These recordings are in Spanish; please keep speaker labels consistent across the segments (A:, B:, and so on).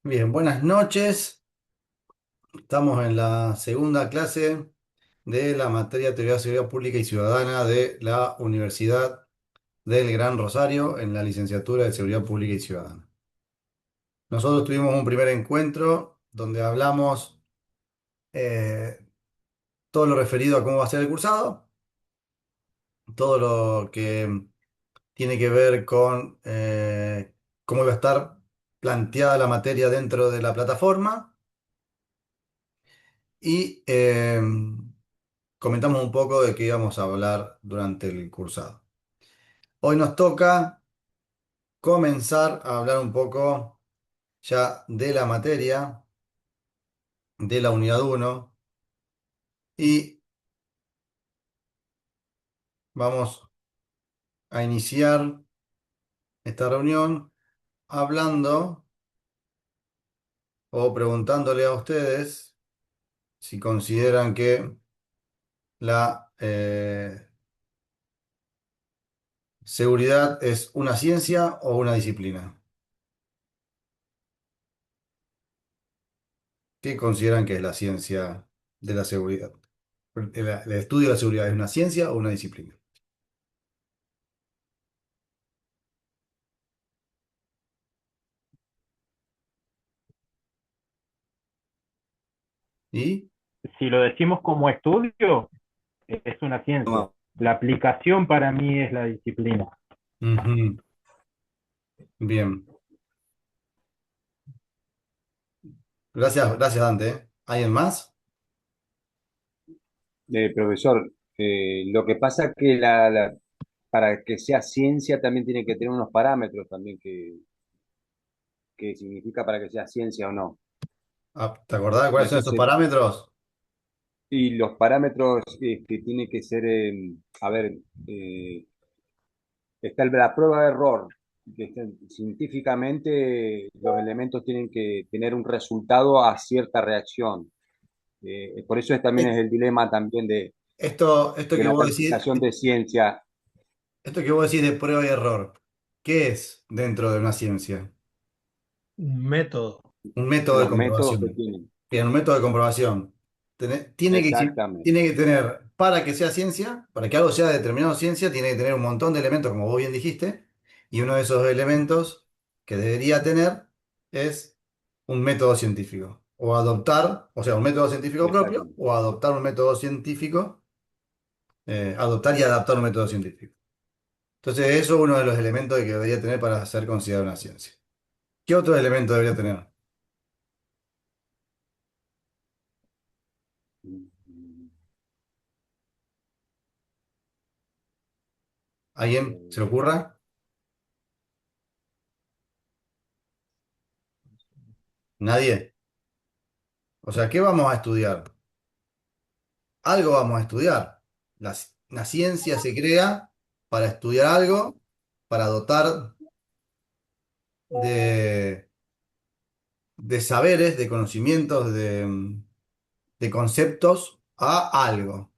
A: Bien, buenas noches. Estamos en la segunda clase de la materia Teoría de Seguridad Pública y Ciudadana de la Universidad del Gran Rosario en la licenciatura de Seguridad Pública y Ciudadana. Nosotros tuvimos un primer encuentro donde hablamos eh, todo lo referido a cómo va a ser el cursado, todo lo que tiene que ver con cómo va a estar planteada la materia dentro de la plataforma y comentamos un poco de qué íbamos a hablar durante el cursado. Hoy nos toca comenzar a hablar un poco ya de la materia, de la unidad uno y vamos a iniciar esta reunión hablando o preguntándole a ustedes si consideran que la seguridad es una ciencia o una disciplina. ¿Qué consideran que es la ciencia de la seguridad? ¿El estudio de la seguridad es una ciencia o una disciplina? ¿Y?
B: Si lo decimos como estudio, es una ciencia. La aplicación para mí es la disciplina.
A: Ujú. Bien. Gracias, gracias, Dante. ¿Alguien más?
C: Profesor, lo que pasa es que para que sea ciencia también tiene que tener unos parámetros también que significa para que sea ciencia o no.
A: Ah, ¿te acordás de
C: No
A: cuáles son
C: sé
A: esos
C: si,
A: parámetros?
C: y los parámetros que tiene que ser, a ver, está la prueba de error, científicamente los elementos tienen que tener un resultado a cierta reacción. Por eso también
A: Eh,
C: es el dilema también
A: Esto
C: de
A: que
C: la
A: vos decís,
C: calificación de ciencia.
A: esto que vos decís de prueba y error, ¿qué es dentro de una ciencia?
D: Un método.
A: Un método de
C: Los métodos que
A: comprobación.
C: tienen.
A: Bien, un método de comprobación.
C: Exactamente,
A: Tiene que tener, para que sea ciencia, para que algo sea determinado ciencia, tiene que tener un montón de elementos, como vos bien dijiste, y uno de esos elementos que debería tener es un método científico. O adoptar, o sea, un método científico propio,
C: exactamente.
A: o adoptar un método científico, adoptar y adaptar un método científico. Entonces, eso es uno de los elementos que debería tener para ser considerado una ciencia. ¿Qué otro elemento debería tener? ¿Alguien se le
C: Eh,
A: ocurra? ¿Nadie? O sea, ¿qué vamos a estudiar? Algo vamos a estudiar. La ciencia se crea para estudiar algo, para dotar de, de saberes, de conocimientos, de conceptos a algo.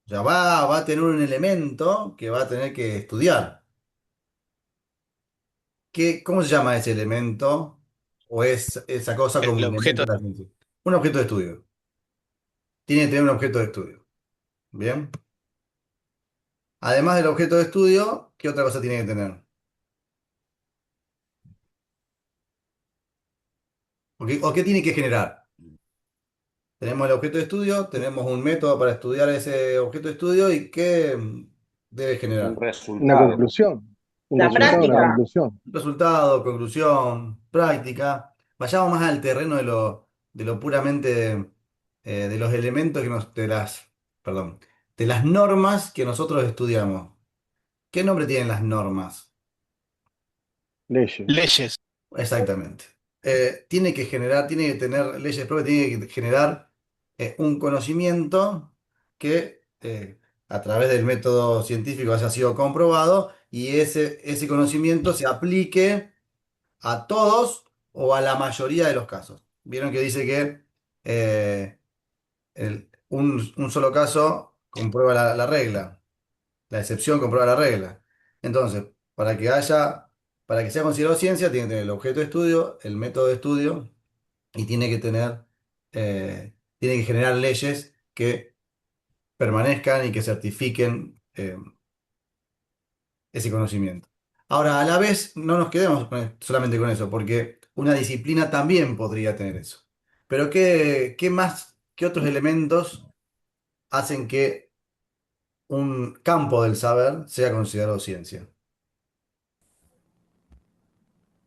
A: O sea, va a tener un elemento que va a tener que estudiar. ¿Cómo se llama ese elemento? ¿O es esa cosa como
D: El
A: un elemento
D: objeto,
A: de la ciencia? Un objeto de estudio. Tiene que tener un objeto de estudio. ¿Bien? Además del objeto de estudio, ¿qué otra cosa tiene que tener? O qué tiene que generar? Tenemos el objeto de estudio, tenemos un método para estudiar ese objeto de estudio y ¿qué debe
C: un
A: generar?
E: Una
C: resultado.
E: conclusión, un
F: La
C: Un
E: resultado, una
F: práctica.
C: resultado.
E: conclusión.
A: Resultado, conclusión, práctica. Vayamos más al terreno de lo puramente de los elementos perdón, de las normas que nosotros estudiamos. ¿Qué nombre tienen las normas?
E: Leyes.
D: leyes.
A: Exactamente. Tiene que generar, tiene que tener leyes propias, tiene que generar un conocimiento que a través del método científico haya sido comprobado y ese conocimiento se aplique a todos o a la mayoría de los casos. Vieron que dice que un solo caso comprueba la regla. La excepción comprueba la regla. Entonces, para que sea considerado ciencia, tiene que tener el objeto de estudio, el método de estudio y tiene que generar leyes que permanezcan y que certifiquen ese conocimiento. Ahora, a la vez, no nos quedemos solamente con eso, porque una disciplina también podría tener eso. Pero ¿qué más, qué otros elementos hacen que un campo del saber sea considerado ciencia?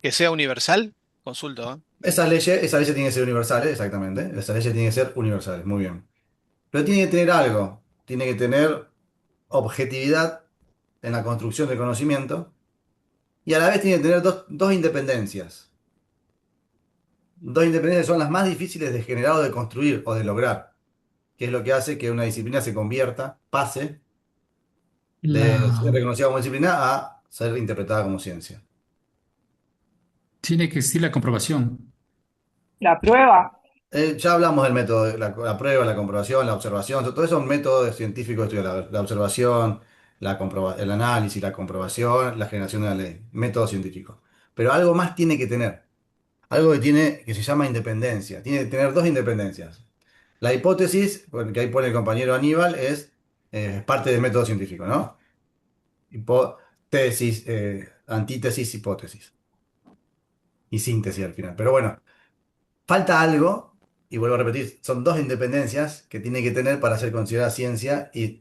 E: Que sea universal, consulto, ¿eh?
A: Esas leyes tienen que ser universales, exactamente. Esas leyes tienen que ser universales, muy bien. Pero tiene que tener algo, tiene que tener objetividad en la construcción del conocimiento y a la vez tiene que tener dos independencias. Dos independencias son las más difíciles de generar o de construir o de lograr, que es lo que hace que una disciplina se convierta, pase de ser
F: La,
A: reconocida como disciplina a ser interpretada como ciencia.
F: tiene que existir la comprobación.
G: La prueba.
A: Ya hablamos del método, la prueba, la comprobación, la observación, todo eso son métodos científicos de estudio, la observación, el análisis, la comprobación, la generación de una ley, método científico. Pero algo más tiene que tener, algo que se llama independencia, tiene que tener dos independencias. La hipótesis, bueno, que ahí pone el compañero Aníbal, es parte del método científico, ¿no? Tesis, antítesis, hipótesis y síntesis al final. Pero bueno. Falta algo, y vuelvo a repetir, son dos independencias que tiene que tener para ser considerada ciencia y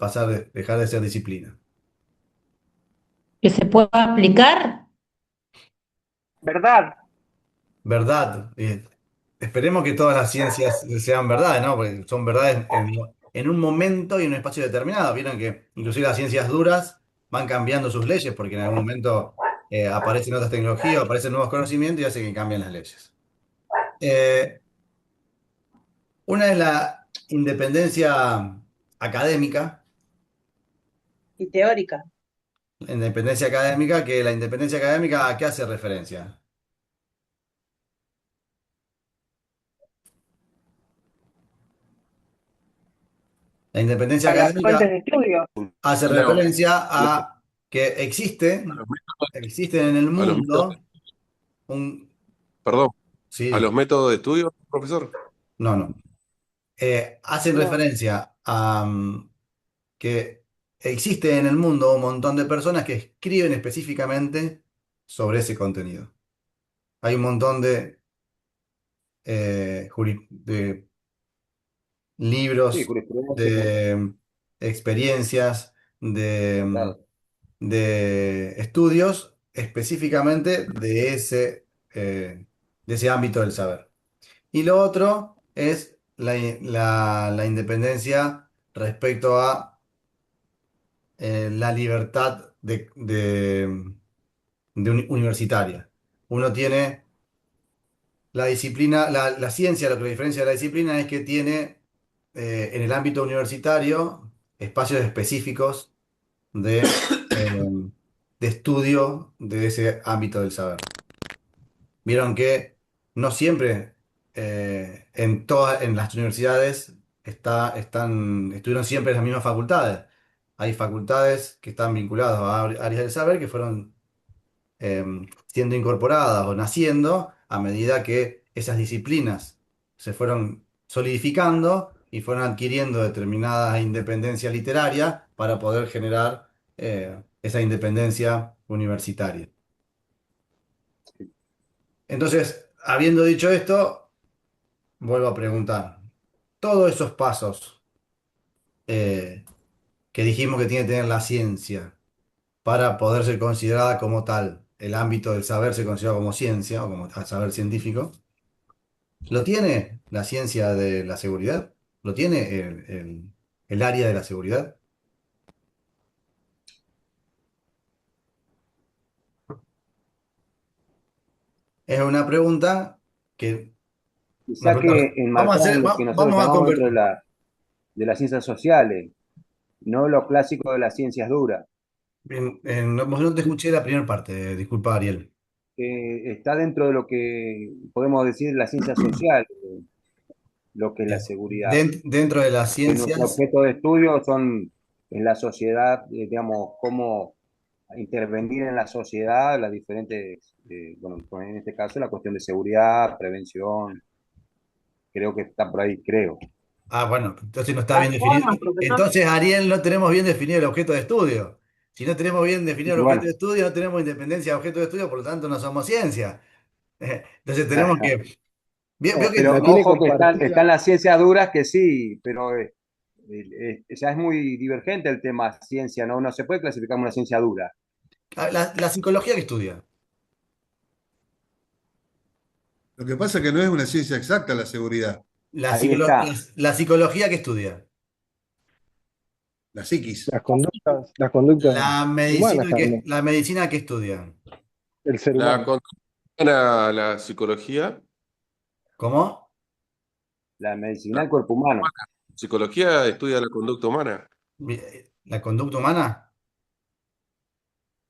A: dejar de ser disciplina.
H: Que se pueda aplicar.
G: ¿Verdad?
A: Verdad. Esperemos que todas las ciencias sean verdades, ¿no? Porque son verdades en un momento y en un espacio determinado. Vieron que inclusive las ciencias duras van cambiando sus leyes porque en algún momento aparecen otras tecnologías, aparecen nuevos conocimientos y hace que cambien las leyes. Eh, una es la independencia académica.
G: Y teórica.
A: Independencia académica, que la independencia académica, ¿a qué hace referencia? La independencia
G: A las fuentes
A: académica
G: de estudio.
A: hace
I: Leo,
A: referencia
I: a los,
A: a que existen en el
I: a los métodos,
A: mundo un...
I: perdón, a
A: Sí,
I: los métodos de estudio, profesor.
A: no, no. Hacen
G: No.
A: referencia a que existe en el mundo un montón de personas que escriben específicamente sobre ese contenido. Hay un montón de
C: Sí,
A: libros,
C: jurisprudencia,
A: de experiencias, de,
C: claro.
A: de estudios específicamente de ese ámbito del saber. Y lo otro es la independencia respecto a la libertad universitaria. Uno tiene la disciplina, la ciencia, lo que la diferencia de la disciplina es que tiene en el ámbito universitario espacios específicos de de estudio de ese ámbito del saber. Vieron que no siempre en las universidades estuvieron siempre las mismas facultades. Hay facultades que están vinculadas a áreas del saber que fueron eh, siendo incorporadas o naciendo a medida que esas disciplinas se fueron solidificando y fueron adquiriendo determinada independencia literaria para poder generar esa independencia universitaria. Entonces, habiendo dicho esto, vuelvo a preguntar, todos esos pasos eh, que dijimos que tiene que tener la ciencia para poder ser considerada como tal, el ámbito del saber se considera como ciencia o como saber científico, ¿lo tiene la ciencia de la seguridad? ¿Lo tiene el área de la seguridad? Es una pregunta que... Una
C: Quizá
A: pregunta,
C: que enmarcada en lo que nosotros
A: vamos a
C: llamamos dentro
A: convertir...
C: de las ciencias sociales, no lo clásico de las ciencias duras.
A: no te escuché la primera parte, disculpa, Ariel.
C: Está dentro de lo que podemos decir la ciencia social, lo que es la
A: Eh,
C: seguridad.
A: Dentro de las
C: Que nuestro
A: ciencias,
C: objeto de estudio son en la sociedad, digamos, cómo intervenir en la sociedad, las diferentes, bueno, pues en este caso la cuestión de seguridad, prevención. Creo que está por ahí, creo.
A: Ah, bueno, entonces no está
G: Las
A: bien definido.
G: formas, profesor.
A: Entonces, Ariel, no tenemos bien definido el objeto de estudio. Si no tenemos bien
C: Y
A: definido el objeto
C: bueno,
A: de estudio, no tenemos independencia de objeto de estudio, por lo tanto no somos ciencia. Entonces tenemos que... Veo que
D: No tiene
C: ojo que están
D: compartida.
C: las ciencias duras que sí, pero ya es muy divergente el tema ciencia, ¿no? No se puede clasificar como una ciencia dura.
A: la psicología que estudia.
F: Lo que pasa es que no es una ciencia exacta la seguridad,
A: La,
C: Ahí
A: psicolo-
C: está.
A: la psicología que estudia.
F: la psiquis.
D: Las conductas humanas también.
A: La medicina que estudia.
D: El ser
I: La
D: humano.
I: conducta humana, la psicología.
A: ¿Cómo?
C: La medicina
I: La
C: del cuerpo humano.
I: psicología estudia la conducta humana.
A: ¿La conducta humana?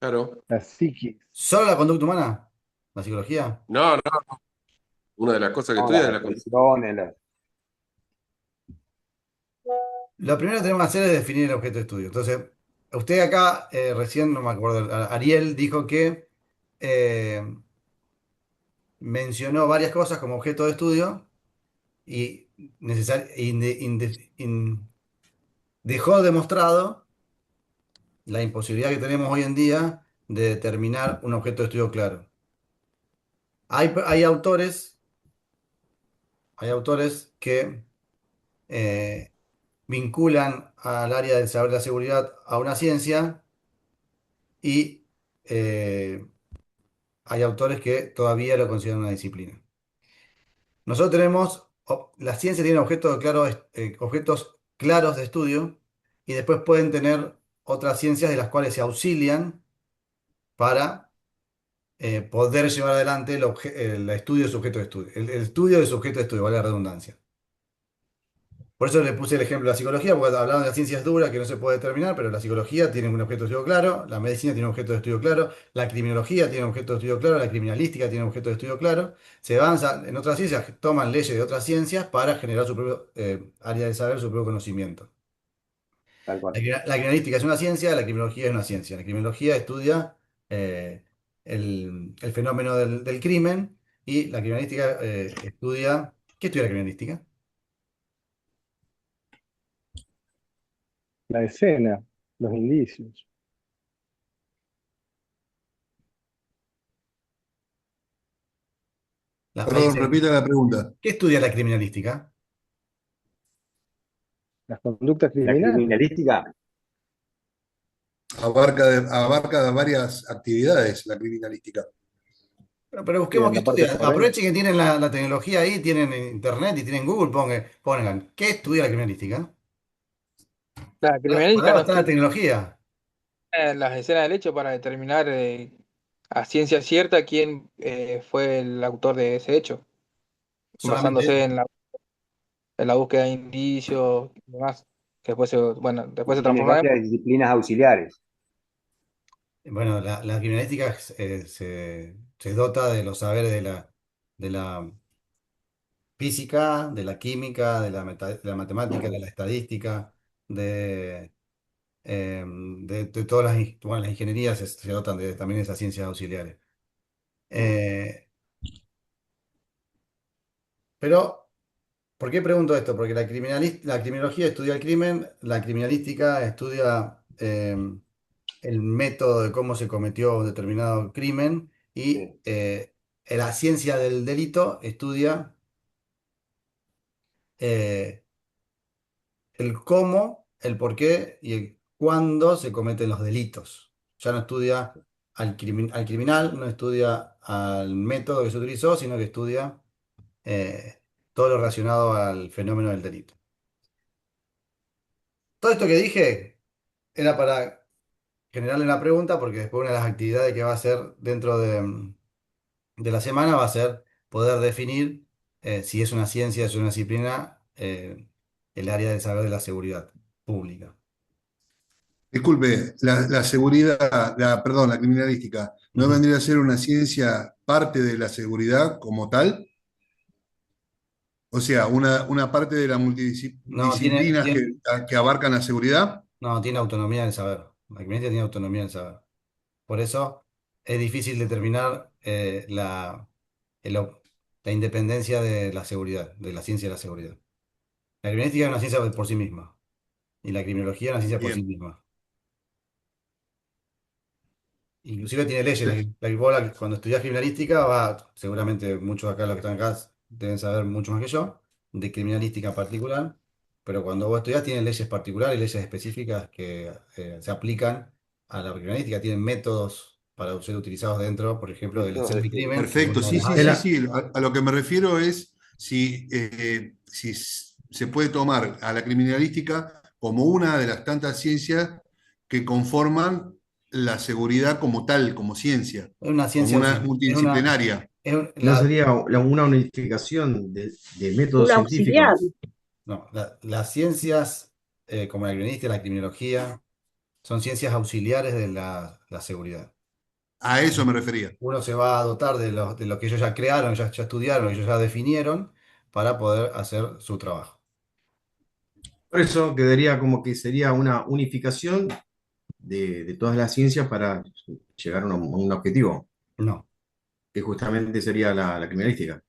I: Claro.
D: La psiquis.
A: ¿Solo la conducta humana? ¿La psicología?
I: No, no. Una de las cosas que
C: No,
I: estudia
C: las
I: es la conducta.
C: expresiones,
A: Lo primero que tenemos que hacer es definir el objeto de estudio. Entonces, usted acá, recién, no me acuerdo, Ariel dijo que eh, mencionó varias cosas como objeto de estudio y dejó demostrado la imposibilidad que tenemos hoy en día de determinar un objeto de estudio claro. Hay autores que eh, vinculan al área del saber de la seguridad a una ciencia y hay autores que todavía lo consideran una disciplina. Nosotros tenemos, la ciencia tiene objetos claros de estudio y después pueden tener otras ciencias de las cuales se auxilian para poder llevar adelante el estudio de su objeto de estudio, el estudio de su objeto de estudio, vale la redundancia. Por eso le puse el ejemplo de la psicología, porque hablaban de las ciencias duras que no se puede determinar, pero la psicología tiene un objeto de estudio claro, la medicina tiene un objeto de estudio claro, la criminología tiene un objeto de estudio claro, la criminalística tiene un objeto de estudio claro. Se avanza en otras ciencias, toman leyes de otras ciencias para generar su propio área de saber, su propio conocimiento.
C: tal cual.
A: La criminalística es una ciencia, la criminología es una ciencia. La criminología estudia eh, el fenómeno del crimen y la criminalística estudia... ¿Qué estudia la criminalística?
D: La escena. Los indicios.
A: La Fay
F: Perdón,
A: dice,
F: repita la pregunta.
A: ¿qué estudia la criminalística?
D: Las conductas
C: La
D: criminales.
C: criminalística,
F: Abarca varias actividades la criminalística.
A: Pero
D: Sí,
A: busquemos
D: en
A: qué
D: la parte
A: estudia.
D: forense.
A: Aprovechen que tienen la tecnología ahí, tienen internet y tienen Google, pongan, ¿qué estudia la criminalística?
J: La
A: Para
J: criminalística
A: algo
J: no
A: está la
J: estudia
A: tecnología.
J: las escenas del hecho para determinar a ciencia cierta quién fue el autor de ese hecho,
A: Solamente
J: basándose
A: eso.
J: en la búsqueda de indicios y demás, que después bueno, después se
C: tiene
J: transforma en...
C: varias disciplinas auxiliares.
A: Bueno, la criminalística se dota de los saberes de la física, de la química, de la matemática, de la estadística, de, de todas bueno, las ingenierías se dotan también de esas ciencias auxiliares. Eh, pero, ¿por qué pregunto esto? Porque la criminología estudia el crimen, la criminalística estudia el método de cómo se cometió un determinado crimen y
C: Sí,
A: la ciencia del delito estudia eh, el cómo, el por qué y el cuándo se cometen los delitos. Ya no estudia al criminal, no estudia al método que se utilizó, sino que estudia eh, todo lo relacionado al fenómeno del delito. Todo esto que dije era para generarle una pregunta, porque después una de las actividades que va a hacer dentro de la semana va a ser poder definir si es una ciencia, es una disciplina, el área del saber de la seguridad pública.
F: Disculpe, la seguridad, perdón, la criminalística, ¿no
A: Ujú.
F: vendría a ser una ciencia parte de la seguridad como tal? O sea, una parte de las
A: No, tiene,
F: multidisciplinas que abarcan la seguridad.
A: no, tiene autonomía del saber. La criminalística tiene autonomía del saber. Por eso es difícil determinar el, ob- la independencia de la seguridad, de la ciencia de la seguridad. La criminalística es una ciencia por sí misma y la criminología es una ciencia por sí
F: Bien.
A: misma. Inclusive tiene leyes. Vos cuando estudiás criminalística, seguramente muchos de acá, los que están acá, deben saber mucho más que yo, de criminalística en particular, pero cuando vos estudiás tienen leyes particulares, leyes específicas que se aplican a la criminalística, tienen métodos para ser utilizados dentro, por ejemplo, de la
C: Métodos
A: escena
C: de
A: del
C: qué.
A: crimen, y vos
F: Perfecto,
A: no
F: sí,
A: las
F: sí,
A: haces.
F: sí, sí. A lo que me refiero es si se puede tomar a la criminalística como una de las tantas ciencias que conforman la seguridad como tal, como ciencia,
A: Es una
F: como
A: ciencia
F: una
A: auxiliar,
F: multidisciplinaria.
K: ¿No sería una unificación de métodos
G: Un auxiliar.
K: científicos?
A: no, las ciencias como la criminalística y la criminología son ciencias auxiliares de la seguridad.
F: A eso me refería.
A: Uno se va a dotar de lo que ellos ya crearon, ya estudiaron, ellos ya definieron para poder hacer su trabajo.
K: Por eso quedaría como que sería una unificación de todas las ciencias para llegar a un objetivo,
A: No,
K: que justamente sería la criminalística.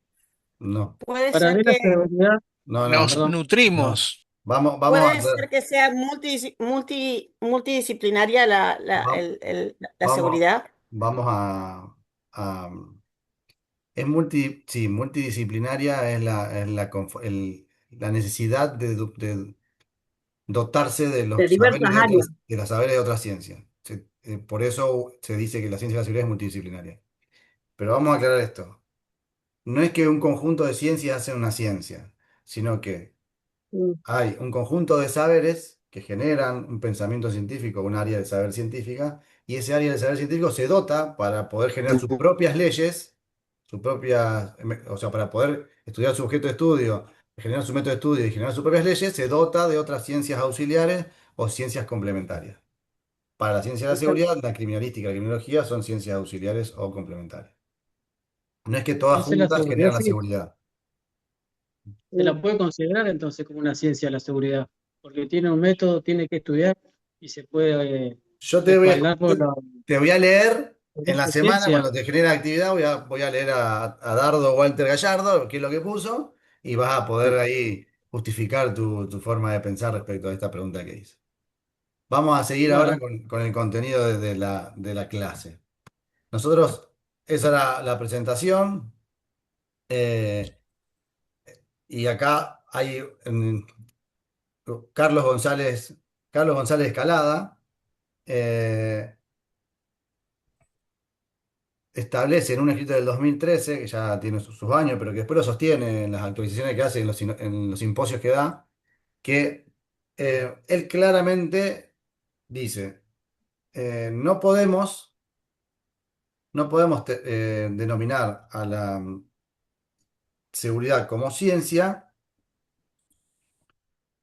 A: no,
G: Puede
B: Para
G: ser
B: mí la
G: que,
B: seguridad,
A: no,
E: Nos
A: no,
B: perdón,
A: no.
E: nutrimos.
A: Vamos a
G: puede ser
A: hacer,
G: que sea multidisciplinaria
A: va-
G: la
A: vamos,
G: seguridad.
A: vamos a- es sí, multidisciplinaria es la necesidad de dotarse de
G: De
A: los saberes
G: diversas áreas.
A: de los saberes de otras ciencias. Por eso se dice que la ciencia de la seguridad es multidisciplinaria. Pero vamos a aclarar esto. No es que un conjunto de ciencias hace una ciencia, sino que
G: Mm.
A: hay un conjunto de saberes que generan un pensamiento científico, un área de saber científica, y ese área de saber científico se dota para poder generar sus propias leyes, o sea, para poder estudiar su objeto de estudio, generar su método de estudio y generar sus propias leyes, se dota de otras ciencias auxiliares o ciencias complementarias. Para la ciencia de la seguridad, la criminalística y la criminología son ciencias auxiliares o complementarias. No es que todas
B: entonces la
A: juntas
B: seguridad
A: generan la
B: sí
A: seguridad.
B: se la puede considerar entonces como una ciencia la seguridad, porque tiene un método, tiene que estudiar y se puede
A: Yo
B: respaldar por la
A: te voy a leer
B: por
A: en la
B: esa
A: semana,
B: ciencia.
A: cuando te genere actividad, voy a leer a Dardo Walter Gallardo, qué es lo que puso, y vas a poder ahí justificar tu forma de pensar respecto a esta pregunta que hice. Vamos a seguir ahora
B: Bueno,
A: con el contenido de la clase. Nosotros, esa era la presentación, eh, y acá hay Carlos González, Carlos González Escalada. eh, Establece en un escrito del 2013, que ya tiene sus años, pero que después lo sostiene en las actualizaciones que hace, en los simposios que da, que él claramente dice, no podemos denominar a la seguridad como ciencia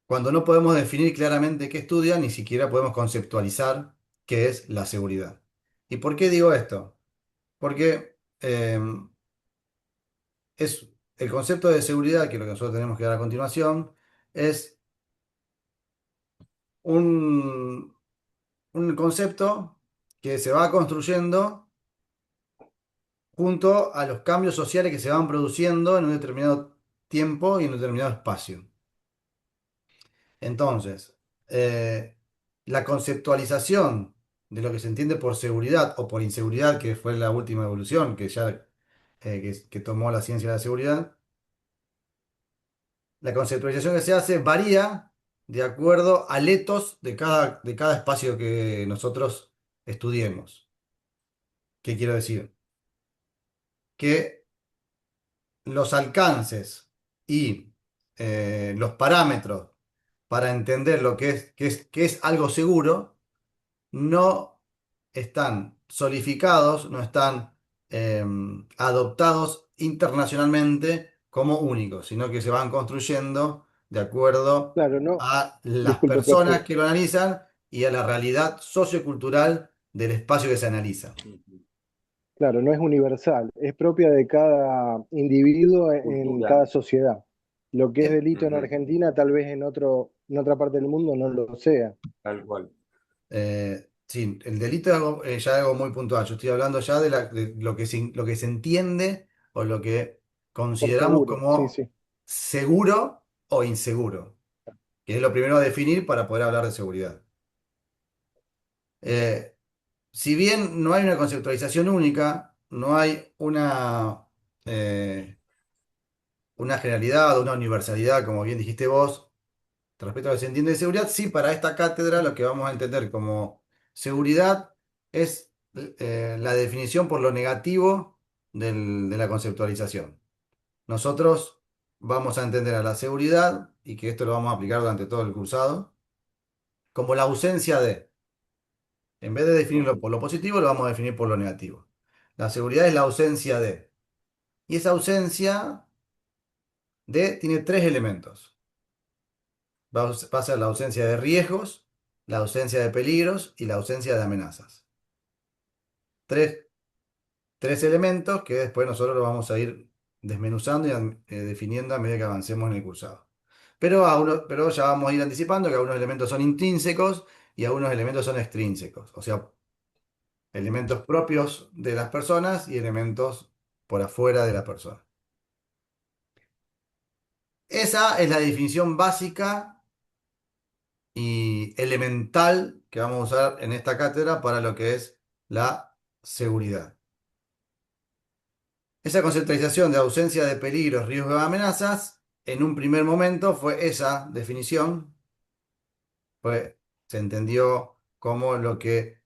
A: cuando no podemos definir claramente qué estudia, ni siquiera podemos conceptualizar qué es la seguridad. ¿Y por qué digo esto? Porque es el concepto de seguridad, que es lo que nosotros tenemos que dar a continuación, es un, un concepto que se va construyendo junto a los cambios sociales que se van produciendo en un determinado tiempo y en un determinado espacio. Entonces, la conceptualización de lo que se entiende por seguridad o por inseguridad, que fue la última evolución que tomó la ciencia de la seguridad, la conceptualización que se hace varía de acuerdo al etos de cada espacio que nosotros estudiemos. ¿Qué quiero decir? Que los alcances y los parámetros para entender lo que es algo seguro no están solidificados, no están adoptados internacionalmente como únicos, sino que se van construyendo de acuerdo
D: Claro, no,
A: a las
D: disculpe,
A: personas
D: profe.
A: que lo analizan y a la realidad sociocultural del espacio que se analiza.
D: Claro, no es universal, es propia de cada individuo en
C: Cultura.
D: cada sociedad. Lo que es
A: Eh,
D: delito en Argentina, tal vez en otra parte del mundo no lo sea.
C: Tal cual.
A: sí, el delito ya es algo muy puntual. Yo estoy hablando ya de lo que se entiende o lo que
D: Por
A: consideramos
D: seguro, sí,
A: como
D: sí.
A: seguro o inseguro, que es lo primero a definir para poder hablar de seguridad. Eh, si bien no hay una conceptualización única, no hay una generalidad o una universalidad, como bien dijiste vos, respecto a lo que se entiende de seguridad, sí, para esta cátedra lo que vamos a entender como seguridad es la definición por lo negativo de la conceptualización. Nosotros vamos a entender a la seguridad, y que esto lo vamos a aplicar durante todo el cursado, como la ausencia de. En vez de definirlo por lo positivo, lo vamos a definir por lo negativo. La seguridad es la ausencia de. Y esa ausencia de tiene tres elementos. Va a ser la ausencia de riesgos, la ausencia de peligros y la ausencia de amenazas. Tres, tres elementos que después nosotros lo vamos a ir desmenuzando y definiendo a medida que avancemos en el cursado. Pero ya vamos a ir anticipando que algunos elementos son intrínsecos y algunos elementos son extrínsecos. O sea, elementos propios de las personas y elementos por afuera de la persona. Esa es la definición básica y elemental que vamos a usar en esta cátedra para lo que es la seguridad. Esa conceptualización de ausencia de peligros, riesgos y amenazas, en un primer momento fue esa definición, se entendió como lo que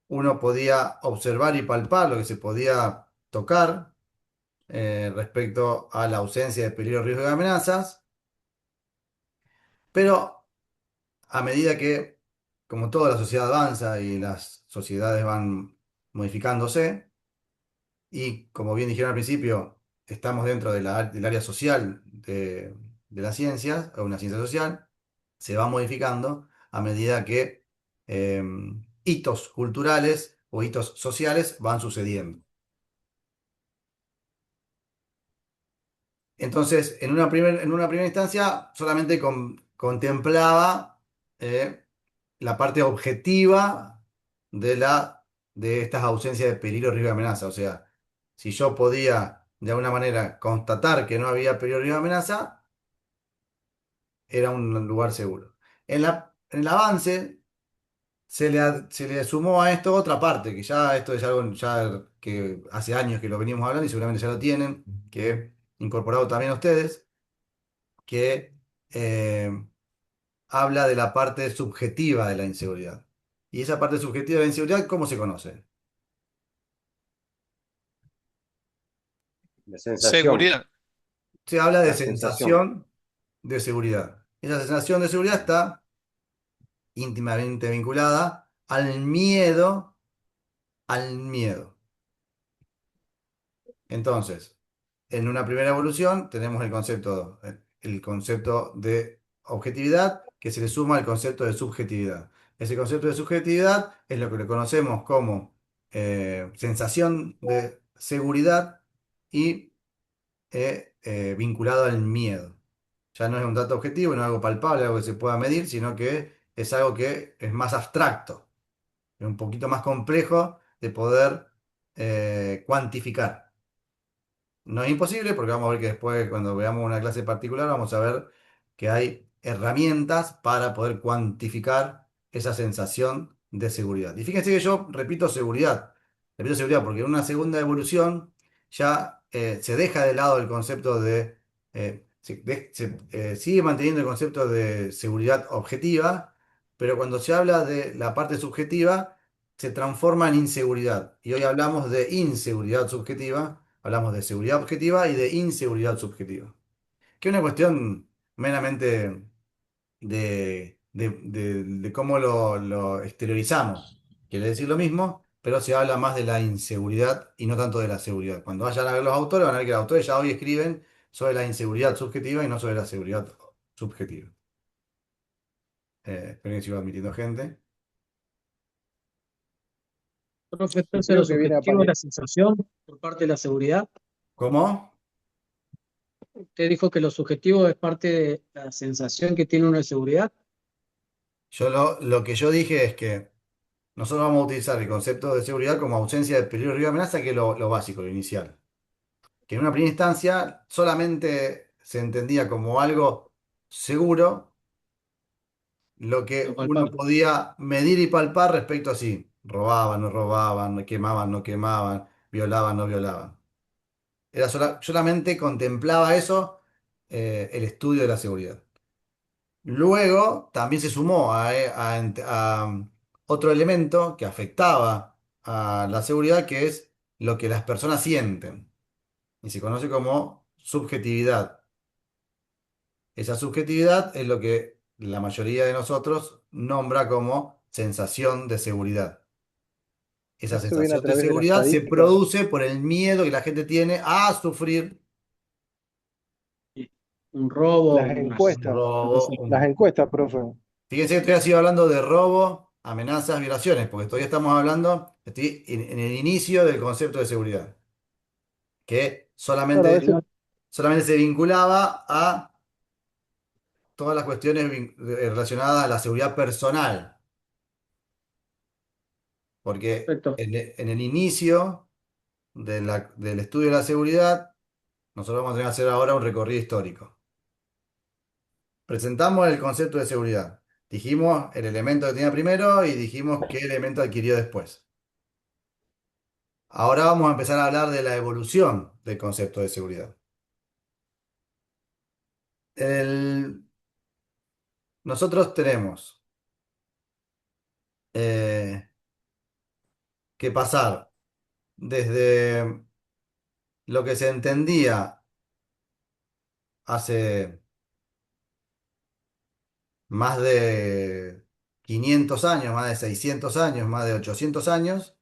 A: uno podía observar y palpar, lo que se podía tocar respecto a la ausencia de peligros, riesgos y amenazas, pero a medida que, como toda la sociedad avanza y las sociedades van modificándose, y como bien dijeron al principio, estamos dentro del área social de las ciencias, o una ciencia social, se va modificando a medida que eh, hitos culturales o hitos sociales van sucediendo. Entonces, en una primera instancia, solamente contemplaba la parte objetiva de estas ausencias de peligro, riesgo y amenaza. O sea, si yo podía de alguna manera constatar que no había peligro, riesgo y amenaza, era un lugar seguro. En el avance se le sumó a esto otra parte, que ya esto es algo ya que hace años que lo venimos hablando y seguramente ya lo tienen, que he incorporado también a ustedes, que habla de la parte subjetiva de la inseguridad. Y esa parte subjetiva de la inseguridad, ¿cómo se conoce?
C: La sensación,
E: Seguridad.
A: Se habla de
C: la sensación.
A: sensación de seguridad. Esa sensación de seguridad está íntimamente vinculada al miedo, al miedo. Entonces, en una primera evolución tenemos el concepto de objetividad que se le suma al concepto de subjetividad. Ese concepto de subjetividad es lo que le conocemos como sensación de seguridad y vinculado al miedo. Ya no es un dato objetivo, no es algo palpable, algo que se pueda medir, sino que es algo que es más abstracto, es un poquito más complejo de poder cuantificar. No es imposible porque vamos a ver que después, cuando veamos una clase particular, vamos a ver que hay herramientas para poder cuantificar esa sensación de seguridad. Y fíjense que yo repito seguridad porque en una segunda evolución ya se deja de lado el concepto sigue manteniendo el concepto de seguridad objetiva, pero cuando se habla de la parte subjetiva, se transforma en inseguridad. Y hoy hablamos de inseguridad subjetiva. Hablamos de seguridad objetiva y de inseguridad subjetiva, que es una cuestión meramente de cómo lo exteriorizamos. Quiere decir lo mismo, pero se habla más de la inseguridad y no tanto de la seguridad. Cuando vayan a ver los autores, van a ver que los autores ya hoy escriben sobre la inseguridad subjetiva y no sobre la seguridad subjetiva. Esperen que sigo admitiendo gente.
B: Profe,
D: Sí,
B: entonces
D: creo
B: los
D: que viene a
B: objetivos de la sensación por parte de la seguridad.
A: ¿Cómo?
B: Usted dijo que lo subjetivo es parte de la sensación que tiene uno de seguridad.
A: Lo que yo dije es que nosotros vamos a utilizar el concepto de seguridad como ausencia de peligro, riesgo y amenaza, que es lo básico, lo inicial. que en una primera instancia solamente se entendía como algo seguro lo
B: Lo
A: que uno
B: palpable.
A: podía medir y palpar respecto a si robaban, no robaban, quemaban, no quemaban, violaban, no violaban. Solamente contemplaba eso, el estudio de la seguridad. Luego también se sumó a otro elemento que afectaba a la seguridad, que es lo que las personas sienten, y se conoce como subjetividad. Esa subjetividad es lo que la mayoría de nosotros nombra como sensación de seguridad. Esa
D: Eso viene a
A: sensación de
D: través de la
A: seguridad se
D: estadística.
A: produce por el miedo que la gente tiene a sufrir
B: Sí. Un robo,
D: Las
B: un
A: un
D: encuestas,
A: robo.
D: las encuestas, profe.
A: Fíjense que todavía sigo hablando de robo, amenazas, violaciones, porque todavía estamos hablando, estoy en el inicio del concepto de seguridad, que
D: Claro, a veces,
A: solamente se vinculaba a todas las cuestiones relacionadas a la seguridad personal, porque
B: Perfecto.
A: en el inicio del estudio de la seguridad, nosotros vamos a tener que hacer ahora un recorrido histórico. Presentamos el concepto de seguridad. Dijimos el elemento que tenía primero y dijimos qué elemento adquirió después. Ahora vamos a empezar a hablar de la evolución del concepto de seguridad. El- Nosotros tenemos eh, que pasar desde lo que se entendía hace más de 500 años, más de 600 años, más de 800 años,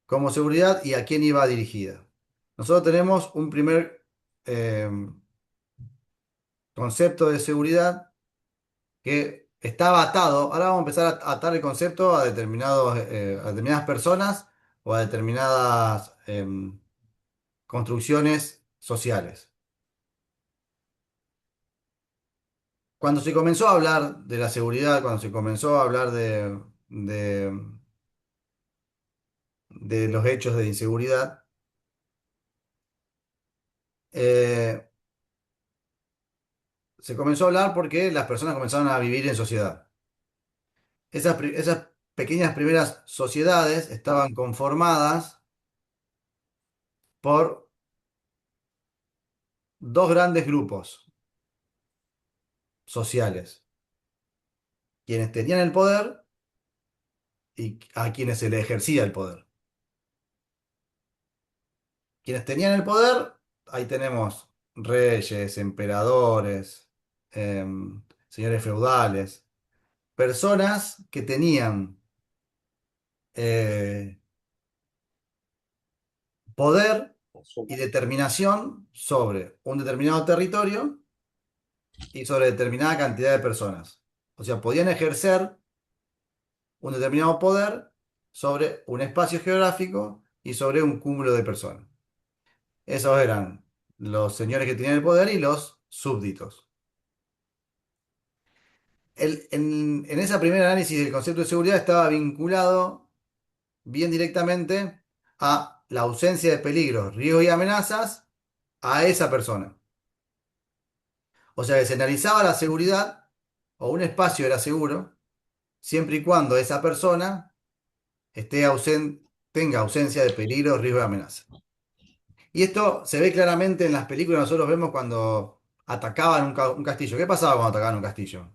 A: como seguridad y a quién iba dirigida. Nosotros tenemos un primer eh, concepto de seguridad que estaba atado. Ahora vamos a empezar a atar el concepto a determinadas personas o a determinadas construcciones sociales. Cuando se comenzó a hablar de la seguridad, cuando se comenzó a hablar de, de los hechos de inseguridad, eh, se comenzó a hablar porque las personas comenzaron a vivir en sociedad. Esas pequeñas primeras sociedades estaban conformadas por dos grandes grupos sociales, quienes tenían el poder y a quienes se le ejercía el poder. Quienes tenían el poder, ahí tenemos reyes, emperadores, señores feudales, personas que tenían eh, poder y determinación sobre un determinado territorio y sobre determinada cantidad de personas. O sea, podían ejercer un determinado poder sobre un espacio geográfico y sobre un cúmulo de personas. Esos eran los señores que tenían el poder y los súbditos. En ese primer análisis del concepto de seguridad estaba vinculado bien directamente a la ausencia de peligros, riesgos y amenazas a esa persona. O sea que se analizaba la seguridad o un espacio era seguro siempre y cuando esa persona tenga ausencia de peligros, riesgos y amenazas. Y esto se ve claramente en las películas, nosotros vemos cuando atacaban un castillo. ¿Qué pasaba cuando atacaban un castillo?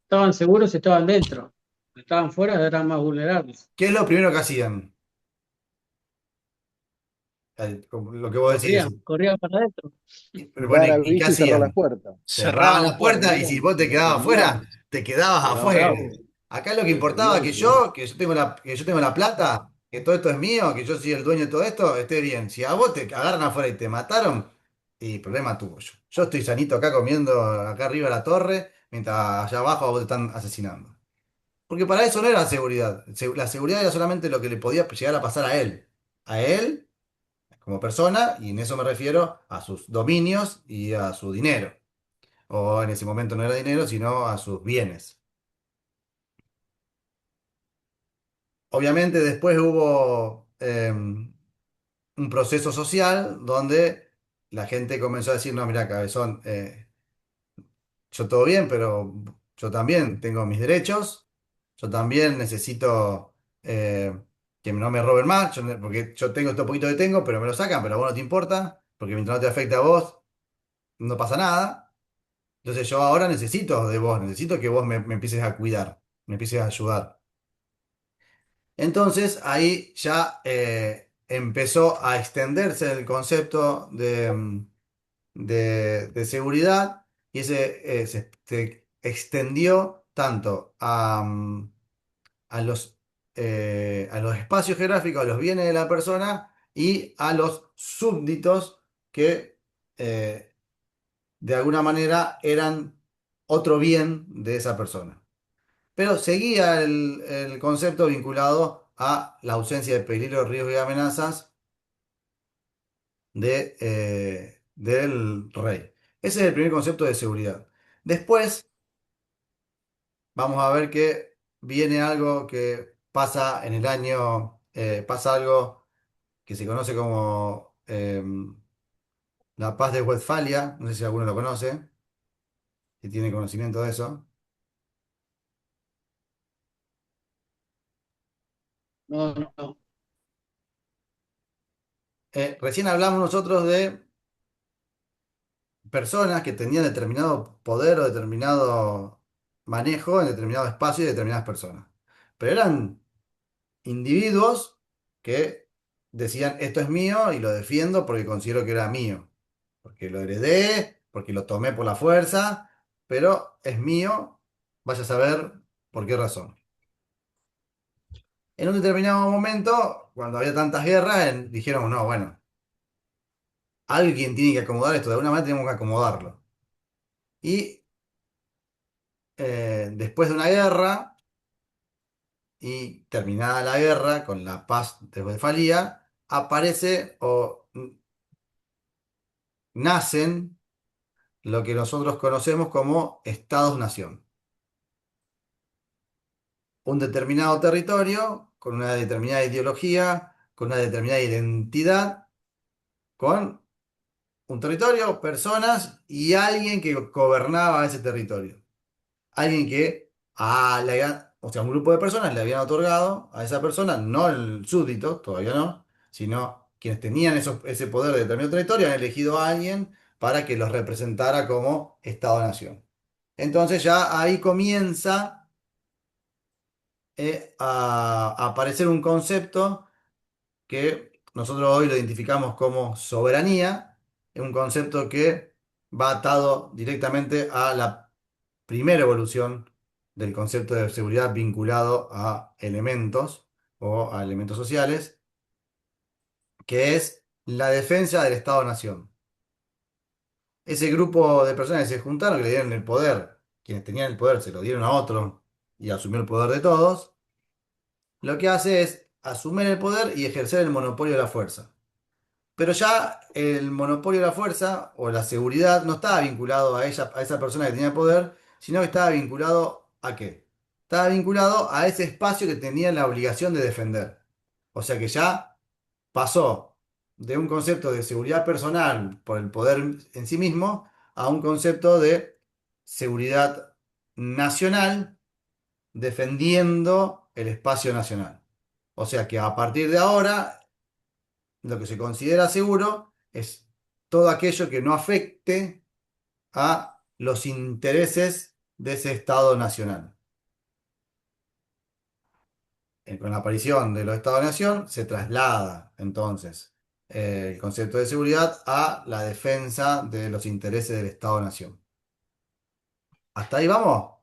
B: Estaban seguros y estaban dentro. Estaban fuera, eran más vulnerables.
A: ¿Qué es lo primero que hacían? Como lo que vos decís.
B: Corrían para adentro.
A: Pero bueno,
D: dar
A: ¿y qué
D: aviso y cerrar las
A: hacían?
D: puertas.
A: Cerraban
E: Cerraban
A: la puerta y
E: puertas.
A: si vos te
D: Y
A: quedabas
D: defendían,
A: afuera, te quedabas
D: quedaban
A: afuera.
D: bravos.
A: Acá lo que
D: Se
A: importaba
D: defendían, sí.
A: que yo tengo la plata, que todo esto es mío, que yo soy el dueño de todo esto, esté bien. Si a vos te agarran afuera y te mataron, y problema tuyo. Yo estoy sanito acá comiendo acá arriba de la torre, mientras allá abajo a vos te están asesinando. Porque para eso no era seguridad. La seguridad era solamente lo que le podía llegar a pasar a él. A él como persona, y en eso me refiero a sus dominios y a su dinero. O en ese momento no era dinero, sino a sus bienes. Obviamente después hubo un proceso social donde la gente comenzó a decir, no, mira, cabezón, yo todo bien, pero yo también tengo mis derechos, yo también necesito que no me roben más, porque yo tengo esto poquito que tengo, pero me lo sacan, pero a vos no te importa, porque mientras no te afecte a vos, no pasa nada. Entonces yo ahora necesito de vos, necesito que vos me empieces a cuidar, me empieces a ayudar. Entonces ahí ya empezó a extenderse el concepto de seguridad y ese se extendió tanto a los espacios geográficos, a los bienes de la persona y a los súbditos que de alguna manera eran otro bien de esa persona. Pero seguía el concepto vinculado a la ausencia de peligro, riesgo y amenazas del rey. Ese es el primer concepto de seguridad. Después vamos a ver que viene algo que pasa en el año, pasa algo que se conoce como la paz de Westfalia, no sé si alguno lo conoce, si tiene conocimiento de eso.
B: No, no, no.
A: Recién hablamos nosotros de personas que tenían determinado poder o determinado manejo en determinado espacio y determinadas personas. Pero eran individuos que decían, esto es mío y lo defiendo porque considero que era mío, porque lo heredé, porque lo tomé por la fuerza, pero es mío, vaya a saber por qué razón. En un determinado momento, cuando había tantas guerras, dijeron, no, bueno, alguien tiene que acomodar esto, de alguna manera tenemos que acomodarlo. Y después de una guerra, y terminada la guerra, con la paz de Westfalia, aparece o nacen lo que nosotros conocemos como estados-nación. Un determinado territorio, con una determinada ideología, con una determinada identidad, con un territorio, personas y alguien que gobernaba ese territorio. Alguien que o sea, un grupo de personas le habían otorgado a esa persona, no el súbdito, todavía no, sino quienes tenían ese poder de determinado territorio, han elegido a alguien para que los representara como Estado-nación. Entonces ya ahí comienza a aparecer un concepto que nosotros hoy lo identificamos como soberanía, es un concepto que va atado directamente a la primera evolución del concepto de seguridad vinculado a elementos o a elementos sociales, que es la defensa del Estado-nación. Ese grupo de personas que se juntaron, que le dieron el poder, quienes tenían el poder se lo dieron a otro y asumió el poder de todos, lo que hace es asumir el poder y ejercer el monopolio de la fuerza. Pero ya el monopolio de la fuerza o la seguridad no estaba vinculado a ella, a esa persona que tenía poder, sino que estaba vinculado ¿a qué? Estaba vinculado a ese espacio que tenía la obligación de defender. O sea que ya pasó de un concepto de seguridad personal por el poder en sí mismo a un concepto de seguridad nacional defendiendo el espacio nacional. O sea que a partir de ahora lo que se considera seguro es todo aquello que no afecte a los intereses de ese Estado nacional. Con la aparición de los Estados-nación se traslada entonces el concepto de seguridad a la defensa de los intereses del Estado-nación. ¿Hasta ahí vamos?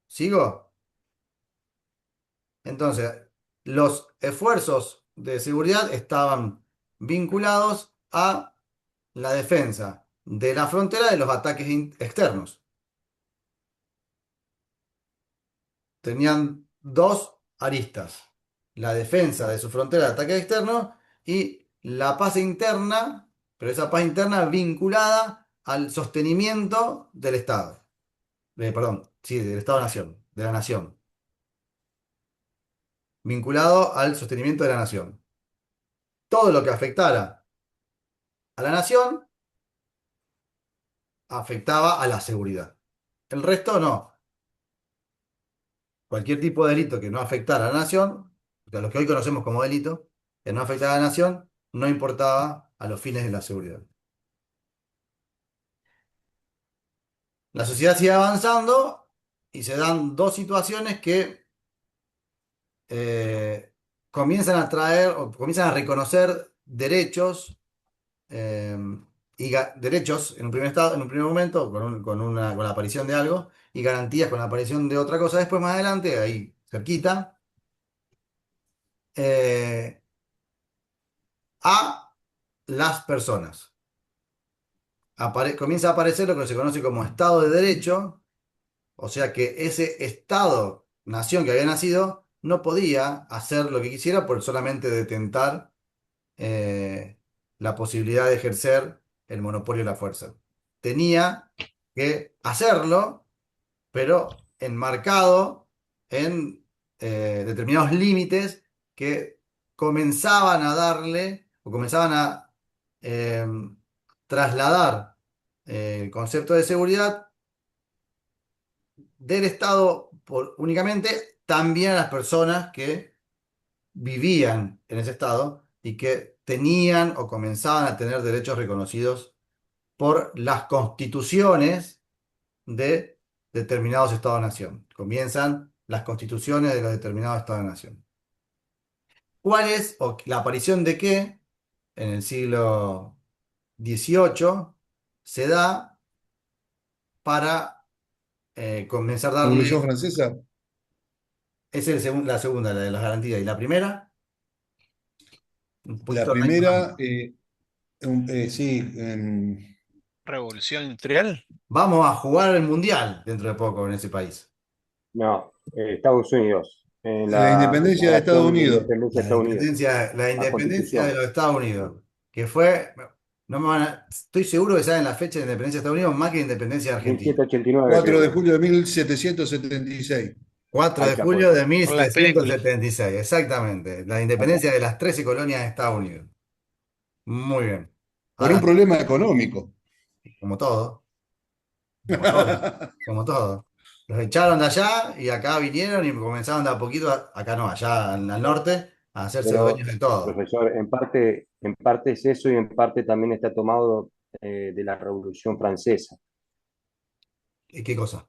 A: ¿Sigo? Entonces, los esfuerzos de seguridad estaban vinculados a la defensa de la frontera de los ataques externos. Tenían dos aristas, la defensa de su frontera de ataque externo y la paz interna, pero esa paz interna vinculada al sostenimiento del Estado. Perdón, sí, del Estado-nación, de la nación. Vinculado al sostenimiento de la nación. todo lo que afectara a la nación afectaba a la seguridad. El resto no. Cualquier tipo de delito que no afectara a la nación, o sea, lo que hoy conocemos como delito, que no afectara a la nación, no importaba a los fines de la seguridad. La sociedad sigue avanzando y se dan dos situaciones que comienzan a traer o comienzan a reconocer derechos eh, derechos en un primer estado, en un primer momento, con la aparición de algo, y garantías con la aparición de otra cosa después más adelante, ahí cerquita, eh, a las personas. Comienza a aparecer lo que se conoce como Estado de Derecho, o sea que ese Estado, nación que había nacido, no podía hacer lo que quisiera por solamente detentar eh, la posibilidad de ejercer el monopolio de la fuerza. Tenía que hacerlo, pero enmarcado en determinados límites que comenzaban a darle o comenzaban a eh, trasladar el concepto de seguridad del Estado únicamente también a las personas que vivían en ese estado y que tenían o comenzaban a tener derechos reconocidos por las constituciones de determinados estados-nación. Comienzan las constituciones de los determinados estados-nación. ¿Cuál es o la aparición de qué en el siglo XVIII se da para comenzar a
F: Revolución
A: darle...
F: Francesa.
A: Esa es la segunda, la de las garantías. ¿Y la primera? Un
F: La
A: poquito
F: primera, sí,
E: Revolución industrial.
A: Vamos a jugar el mundial dentro de poco en ese país.
C: No, Estados Unidos. En
F: la
C: la
F: independencia de Estados
C: Declaración de
F: Unidos.
C: Independencia de Estados Unidos.
A: La
C: La
A: independencia de
C: Constitución.
A: los Estados Unidos, que fue, no me estoy seguro que saben la fecha de la independencia de Estados Unidos más que la independencia de Argentina.
C: 1789,
F: 4
C: creo
F: de
C: que.
F: julio de 1776.
A: 4
C: Ahí
A: de
C: está,
A: julio de
E: Por las películas.
A: 1776, exactamente. La
C: ahí está.
A: independencia de las 13 colonias de Estados Unidos. Muy bien.
F: Por un
A: Ahora,
F: problema económico.
A: como todo, como todo, como todo. Los echaron de allá y acá vinieron y comenzaron de a poquito, acá no, allá al norte, a hacerse
C: Pero,
A: dueños de todo.
C: profesor, en parte es eso y en parte también está tomado de la Revolución Francesa.
A: ¿Y qué cosa?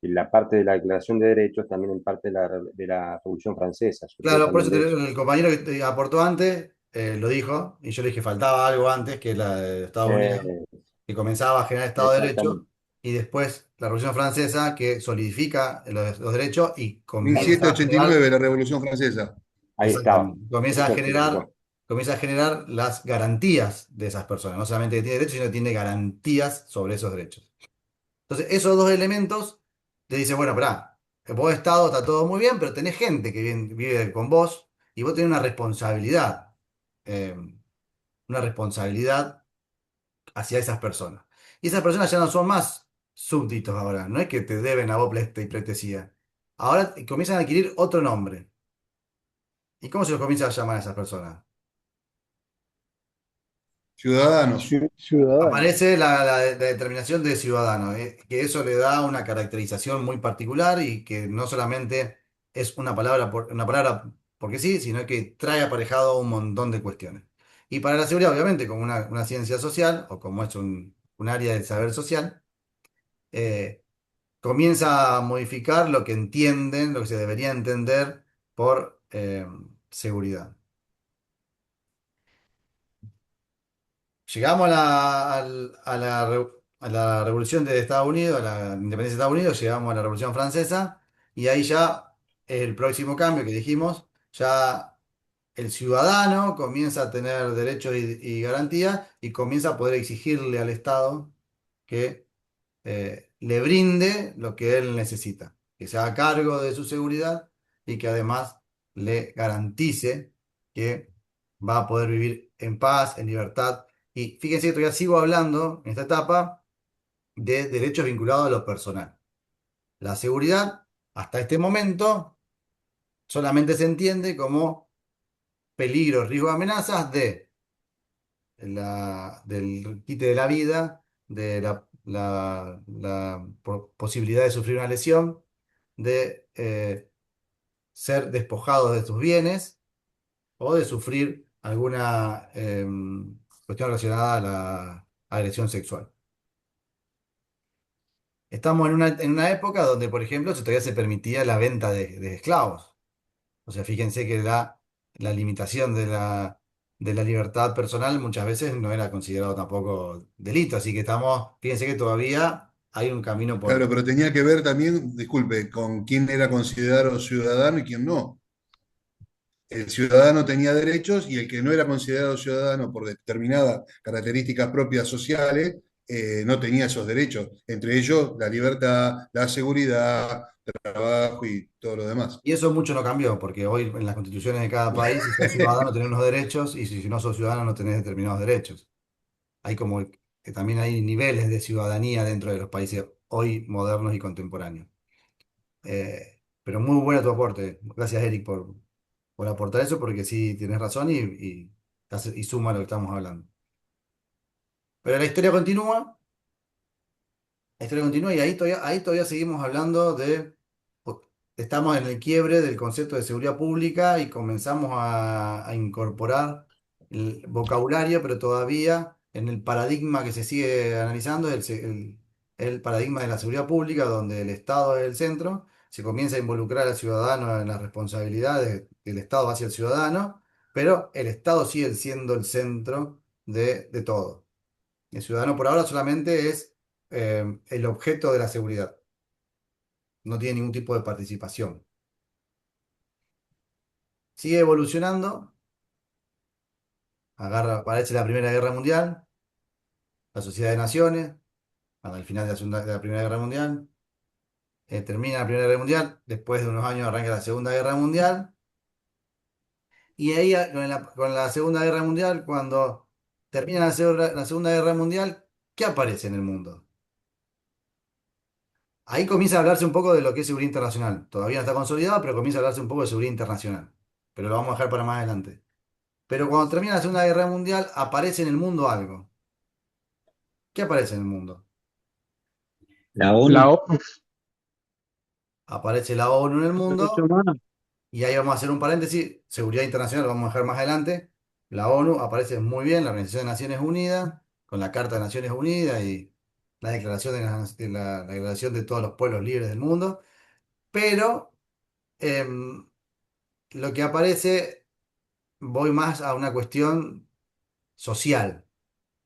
C: Y la parte de la Declaración de Derechos también en parte de la Revolución Francesa. Surgió
A: Claro, por
C: también
A: eso
C: de eso.
A: el compañero que te aportó antes lo dijo, y yo le dije faltaba algo antes, que es la de Estados Unidos,
C: Eh,
A: que comenzaba a generar Estado de Derecho,
C: exactamente.
A: y después la Revolución Francesa, que solidifica los derechos y
C: Ahí
A: comienza
C: está.
A: a generar,
F: 1789, la Revolución Francesa.
C: Ahí estaba.
A: exactamente,
C: Eso es eso.
A: comienza a generar las garantías de esas personas. No solamente que tiene derechos, sino que tiene garantías sobre esos derechos. Entonces, esos dos elementos te dicen, bueno, pará, vos Estado está todo muy bien, pero tenés gente que vive con vos y vos tenés eh, una responsabilidad hacia esas personas. Y esas personas ya no son más súbditos ahora, no es que te deben a vos y pleitesía. Ahora comienzan a adquirir otro nombre. ¿Y cómo se los comienza a llamar a esas personas?
F: Ciudadanos.
D: Ciudadanos.
A: Aparece la determinación de ciudadano, que eso le da una caracterización muy particular y que no solamente es una palabra porque sí, sino que trae aparejado un montón de cuestiones. Y para la seguridad, obviamente, como una ciencia social o como es un área del saber social, eh, comienza a modificar lo que entienden, lo que se debería entender por seguridad. Llegamos a la revolución de Estados Unidos, a la independencia de Estados Unidos, llegamos a la Revolución Francesa y ahí ya el próximo cambio que dijimos, ya el ciudadano comienza a tener derechos y garantías y comienza a poder exigirle al Estado que le brinde lo que él necesita, que se haga cargo de su seguridad y que además le garantice que va a poder vivir en paz, en libertad. Y fíjense que todavía sigo hablando en esta etapa de derechos vinculados a lo personal. La seguridad, hasta este momento, solamente se entiende como peligros, riesgos, amenazas del quite de la vida, de la posibilidad de sufrir una lesión, de ser despojados de tus bienes o de sufrir alguna cuestión relacionada a la agresión sexual. Estamos en una época donde, por ejemplo, todavía se permitía la venta de esclavos. O sea, fíjense que la limitación de la libertad personal muchas veces no era considerado tampoco delito. Así que fíjense que todavía hay un camino por...
F: Claro, pero tenía que ver también, disculpe, con quién era considerado ciudadano y quién no. El ciudadano tenía derechos y el que no era considerado ciudadano por determinadas características propias sociales no tenía esos derechos, entre ellos la libertad, la seguridad, trabajo y todo lo demás.
A: Y eso mucho no cambió, porque hoy en las constituciones de cada país, si sos ciudadano tenés unos derechos y si no sos ciudadano no tenés determinados derechos. Hay como que también hay niveles de ciudadanía dentro de los países hoy modernos y contemporáneos. Pero muy bueno tu aporte. Gracias, Eric, por aportar eso, porque sí tienes razón y suma lo que estamos hablando. Pero la historia continúa. La historia continúa y ahí todavía seguimos hablando estamos en el quiebre del concepto de seguridad pública y comenzamos a incorporar el vocabulario, pero todavía en el paradigma que se sigue analizando, el paradigma de la seguridad pública, donde el Estado es el centro, se comienza a involucrar al ciudadano en las responsabilidades del Estado hacia el ciudadano, pero el Estado sigue siendo el centro de todo. El ciudadano por ahora solamente es el objeto de la seguridad. No tiene ningún tipo de participación. Sigue evolucionando. Aparece la Primera Guerra Mundial, la Sociedad de Naciones, al final de la Primera Guerra Mundial. Termina la Primera Guerra Mundial, después de unos años arranca la Segunda Guerra Mundial. Y ahí, con la Segunda Guerra Mundial, cuando termina la Segunda Guerra Mundial, ¿qué aparece en el mundo? Ahí comienza a hablarse un poco de lo que es seguridad internacional. Todavía no está consolidado, pero comienza a hablarse un poco de seguridad internacional. Pero lo vamos a dejar para más adelante. Pero cuando termina la Segunda Guerra Mundial, aparece en el mundo algo. ¿Qué aparece en el mundo?
L: La ONU.
B: La ONU,
A: Aparece la ONU en el
B: los derechos
A: mundo.
B: humanos.
A: Y ahí vamos a hacer un paréntesis. Seguridad internacional lo vamos a dejar más adelante. La ONU aparece muy bien, la Organización de Naciones Unidas, con la Carta de Naciones Unidas y la Declaración la Declaración de todos los pueblos libres del mundo. Pero em, lo que aparece, voy más a una cuestión social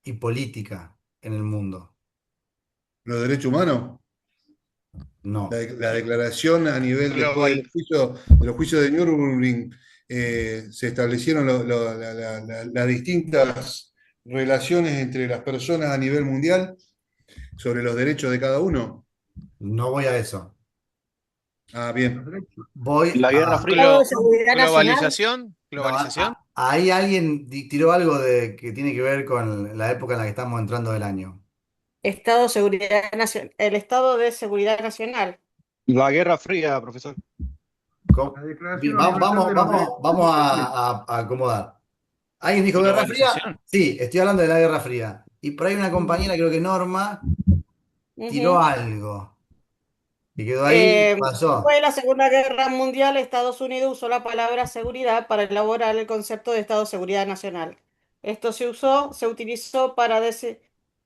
A: y política en el mundo.
F: Los derechos humanos,
A: No.
F: la declaración a nivel después
E: Global.
F: de los juicios de Nürburgring, se establecieron las distintas relaciones entre las personas a nivel mundial sobre los derechos de cada uno.
A: No voy a eso.
F: Ah, bien.
A: Voy
E: La Guerra
A: a...
E: Fría.
G: Seguridad Nacional.
E: Globalización.
A: No,
E: Globalización.
A: ahí alguien tiró algo que tiene que ver con la época en la que estamos entrando del año.
G: Estado de Seguridad Nacional. El Estado de Seguridad Nacional.
M: La Guerra Fría, profesor.
A: ¿Cómo? Bien, vamos a acomodar. ¿Alguien dijo Guerra Fría?
E: Globalización.
A: Sí, estoy hablando de la Guerra Fría. Y por ahí una compañera, creo que Norma, tiró algo. Y quedó ahí, pasó.
G: Después de la Segunda Guerra Mundial, Estados Unidos usó la palabra seguridad para elaborar el concepto de Estado de Seguridad Nacional. Esto se utilizó para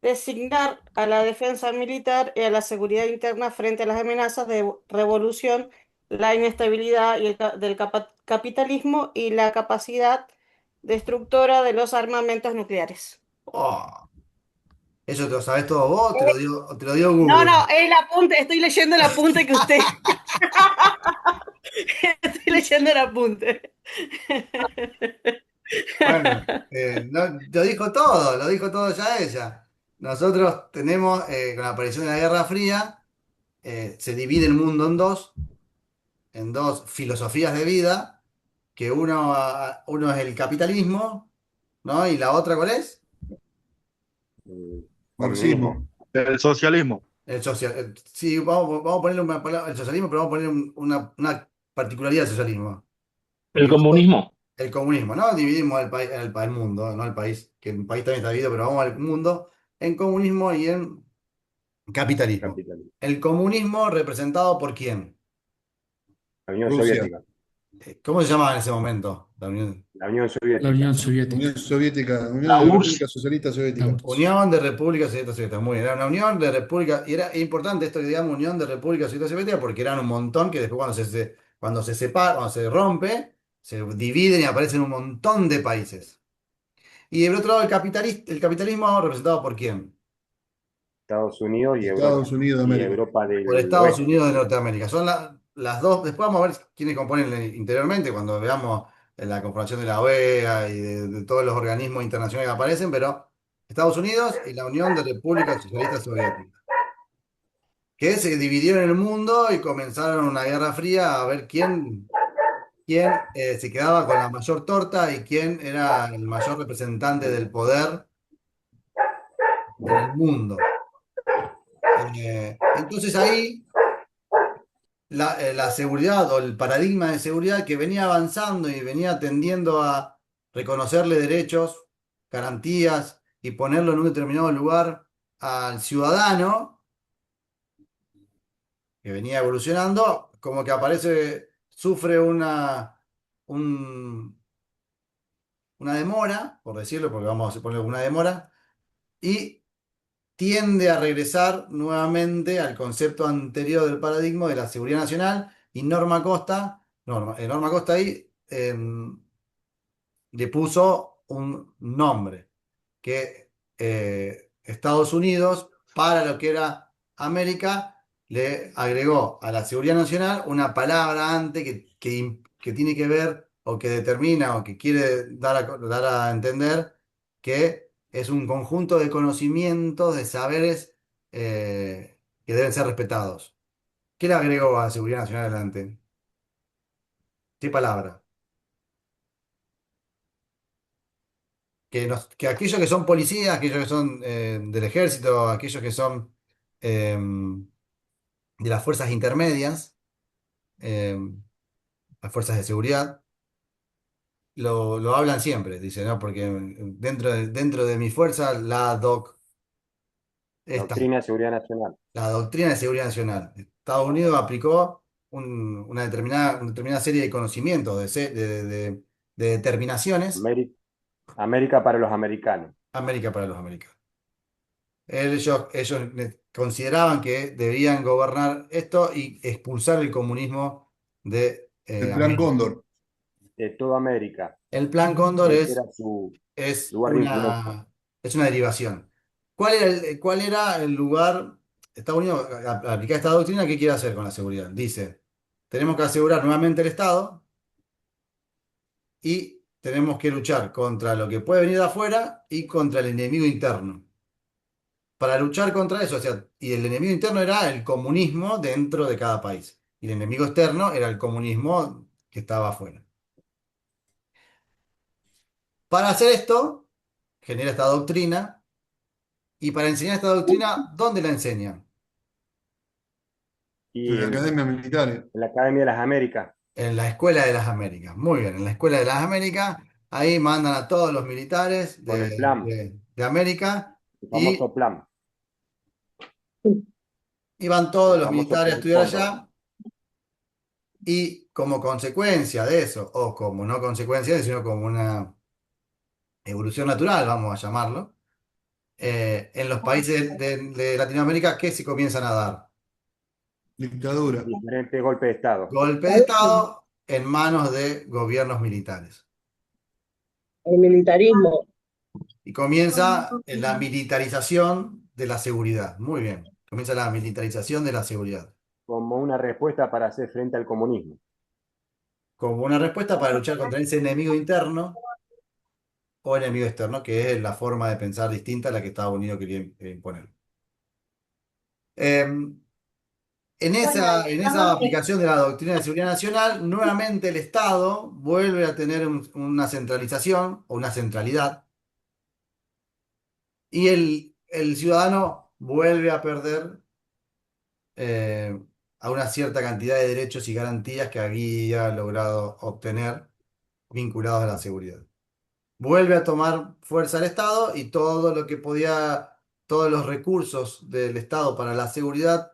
G: designar a la defensa militar y a la seguridad interna frente a las amenazas de revolución, la inestabilidad del capitalismo y la capacidad destructora de los armamentos nucleares.
A: Oh, ¿eso te lo sabes todo vos? Te lo dio
G: No,
A: Google.
G: el apunte, estoy leyendo el apunte que usted. Estoy leyendo el apunte.
A: Bueno, lo dijo todo ya ella. Nosotros tenemos, con la aparición de la Guerra Fría, se divide el mundo en dos filosofías de vida, que uno es el capitalismo, ¿no? ¿Y la otra cuál es?
F: Marxismo.
M: El socialismo.
A: Sí, vamos a ponerle el socialismo, pero vamos a poner una particularidad del socialismo.
L: El comunismo.
A: el comunismo, ¿no? Dividimos el mundo, no el país, que el país también está dividido, pero vamos al mundo en comunismo y en capitalismo.
C: Capitalismo.
A: El comunismo representado por quién?
C: La Unión
F: Rusia.
C: Soviética.
A: ¿Cómo se llamaba en ese momento? La Unión,
C: La Unión Soviética.
N: La Unión Soviética.
F: Unión Soviética, Unión
N: La
F: de
N: URSS.
F: República Socialista Soviética.
A: Unión de República Soviética. Muy bien, era una unión de república, y era importante esto que digamos Unión de República Soviética porque eran un montón que después cuando se separa, cuando se rompe, se dividen y aparecen un montón de países. Y del otro lado el capitalismo representado por quién?
C: Estados Unidos y Europa.
F: Estados Unidos de
C: Y
F: América.
C: Europa del
A: Por Estados
C: Oeste.
A: Unidos de Norteamérica. Son las dos. Después vamos a ver quiénes componen interiormente cuando veamos la conformación de la OEA y de todos los organismos internacionales que aparecen, pero Estados Unidos y la Unión de Repúblicas Socialistas Soviéticas, que se dividieron en el mundo y comenzaron una guerra fría a ver quién se quedaba con la mayor torta y quién era el mayor representante del poder en el mundo. Entonces ahí la seguridad o el paradigma de seguridad que venía avanzando y venía tendiendo a reconocerle derechos, garantías y ponerlo en un determinado lugar al ciudadano que venía evolucionando, como que aparece, sufre un- una demora, por decirlo, porque vamos a ponerle una demora, y tiende a regresar nuevamente al concepto anterior del paradigma de la seguridad nacional y Norma Costa ahí le puso un nombre que Estados Unidos, para lo que era América, le agregó a la seguridad nacional una palabra antes que tiene que ver o que determina o que quiere dar a entender que es un conjunto de conocimientos, de saberes que deben ser respetados. ¿Qué le agregó a la seguridad nacional adelante? ¿Qué palabra? Que aquellos que son policías, aquellos que son del ejército, aquellos que son eh, de las fuerzas intermedias, eh, las fuerzas de seguridad, lo hablan siempre, dice, ¿no? Porque dentro de mi fuerza, esta,
C: Doctrina de Seguridad Nacional.
A: la doctrina de seguridad nacional. Estados Unidos aplicó una determinada serie de conocimientos, de determinaciones,
C: América para los americanos.
A: América para los americanos. Ellos consideraban que debían gobernar esto y expulsar el comunismo de
F: El Plan
A: América.
F: Cóndor.
C: De toda América.
A: El Plan Cóndor
C: Ese era su
A: es
C: lugar de influencia.
A: una derivación. ¿Cuál era el lugar? Estados Unidos, al aplicar esta doctrina, ¿qué quiere hacer con la seguridad? Dice, tenemos que asegurar nuevamente el Estado y tenemos que luchar contra lo que puede venir de afuera y contra el enemigo interno. Para luchar contra eso, o sea, y el enemigo interno era el comunismo dentro de cada país. Y el enemigo externo era el comunismo que estaba afuera. Para hacer esto, genera esta doctrina. Y para enseñar esta doctrina, ¿dónde la enseñan?
C: Y
F: En la Academia Militar.
C: en la Academia de las Américas.
A: En la Escuela de las Américas. Muy bien, en la Escuela de las Américas, ahí mandan a todos los militares
C: Con el plan.
A: de América
C: El famoso plan.
A: y van todos
C: El
A: los
C: famoso
A: militares a
C: Plan
A: estudiar
C: Cóndor.
A: allá. Y como consecuencia de eso, o como no consecuencia de eso, sino como una evolución natural, vamos a llamarlo, en los países de Latinoamérica, ¿qué se comienzan a dar?
F: Dictadura.
C: Diferentes golpes de Estado.
A: Golpe de Estado en manos de gobiernos militares.
O: El militarismo.
A: Y comienza la militarización de la seguridad. Muy bien. Comienza la militarización de la seguridad.
C: Como una respuesta para hacer frente al comunismo.
A: Como una respuesta para luchar contra ese enemigo interno o enemigo externo, que es la forma de pensar distinta a la que Estados Unidos quería imponer. En esa aplicación de la doctrina de seguridad nacional, nuevamente el Estado vuelve a tener una centralización o una centralidad y el ciudadano vuelve a perder a una cierta cantidad de derechos y garantías que había logrado obtener vinculados a la seguridad. Vuelve a tomar fuerza el Estado y todo lo que podía, todos los recursos del Estado para la seguridad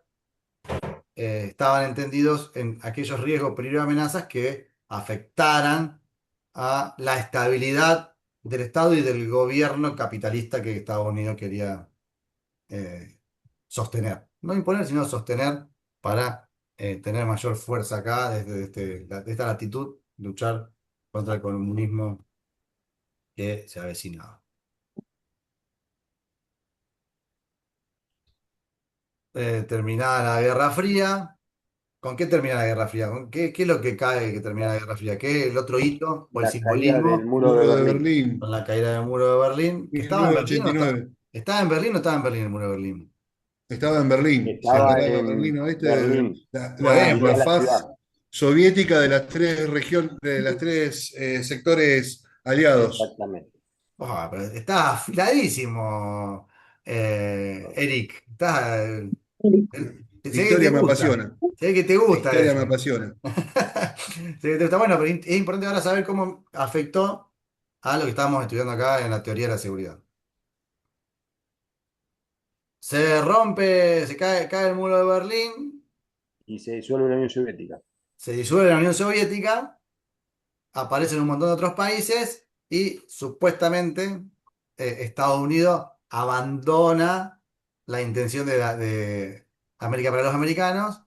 A: estaban entendidos en aquellos riesgos, peligros y amenazas que afectaran a la estabilidad del Estado y del gobierno capitalista que Estados Unidos quería sostener. No imponer, sino sostener para tener mayor fuerza acá, desde esta latitud, luchar contra el comunismo que se avecinaba. Terminada la Guerra Fría. ¿Con qué termina la Guerra Fría? ¿Qué es lo que cae que termina la Guerra Fría? ¿Qué es el otro hito o el
C: La caída del
A: simbolismo?
C: muro de
F: Muro de
C: Berlín.
F: Berlín,
A: Con la caída del muro de Berlín, que estaba en Berlín ¿estaba en Berlín o estaba en Berlín el muro de Berlín?
F: estaba en Berlín,
C: Estaba
F: separaba
C: en
F: Berlín Oeste de
C: Berlín,
A: Bueno,
F: la
C: dividía la
F: faz
C: ciudad.
F: soviética de las tres regiones, de las tres sectores aliados.
C: Exactamente.
A: Pero está afiladísimo, Eric. Se ve que te
F: Historia me
A: gusta.
F: apasiona.
A: Se ve que te
F: La
A: gusta
F: historia me
A: eso.
F: apasiona.
A: Se ve que te gusta. Bueno, pero es importante ahora saber cómo afectó a lo que estábamos estudiando acá en la teoría de la seguridad. Se rompe, cae el muro de Berlín,
C: Y se disuelve la Unión Soviética.
A: se disuelve la Unión Soviética, aparecen un montón de otros países y supuestamente Estados Unidos abandona la intención de América para los americanos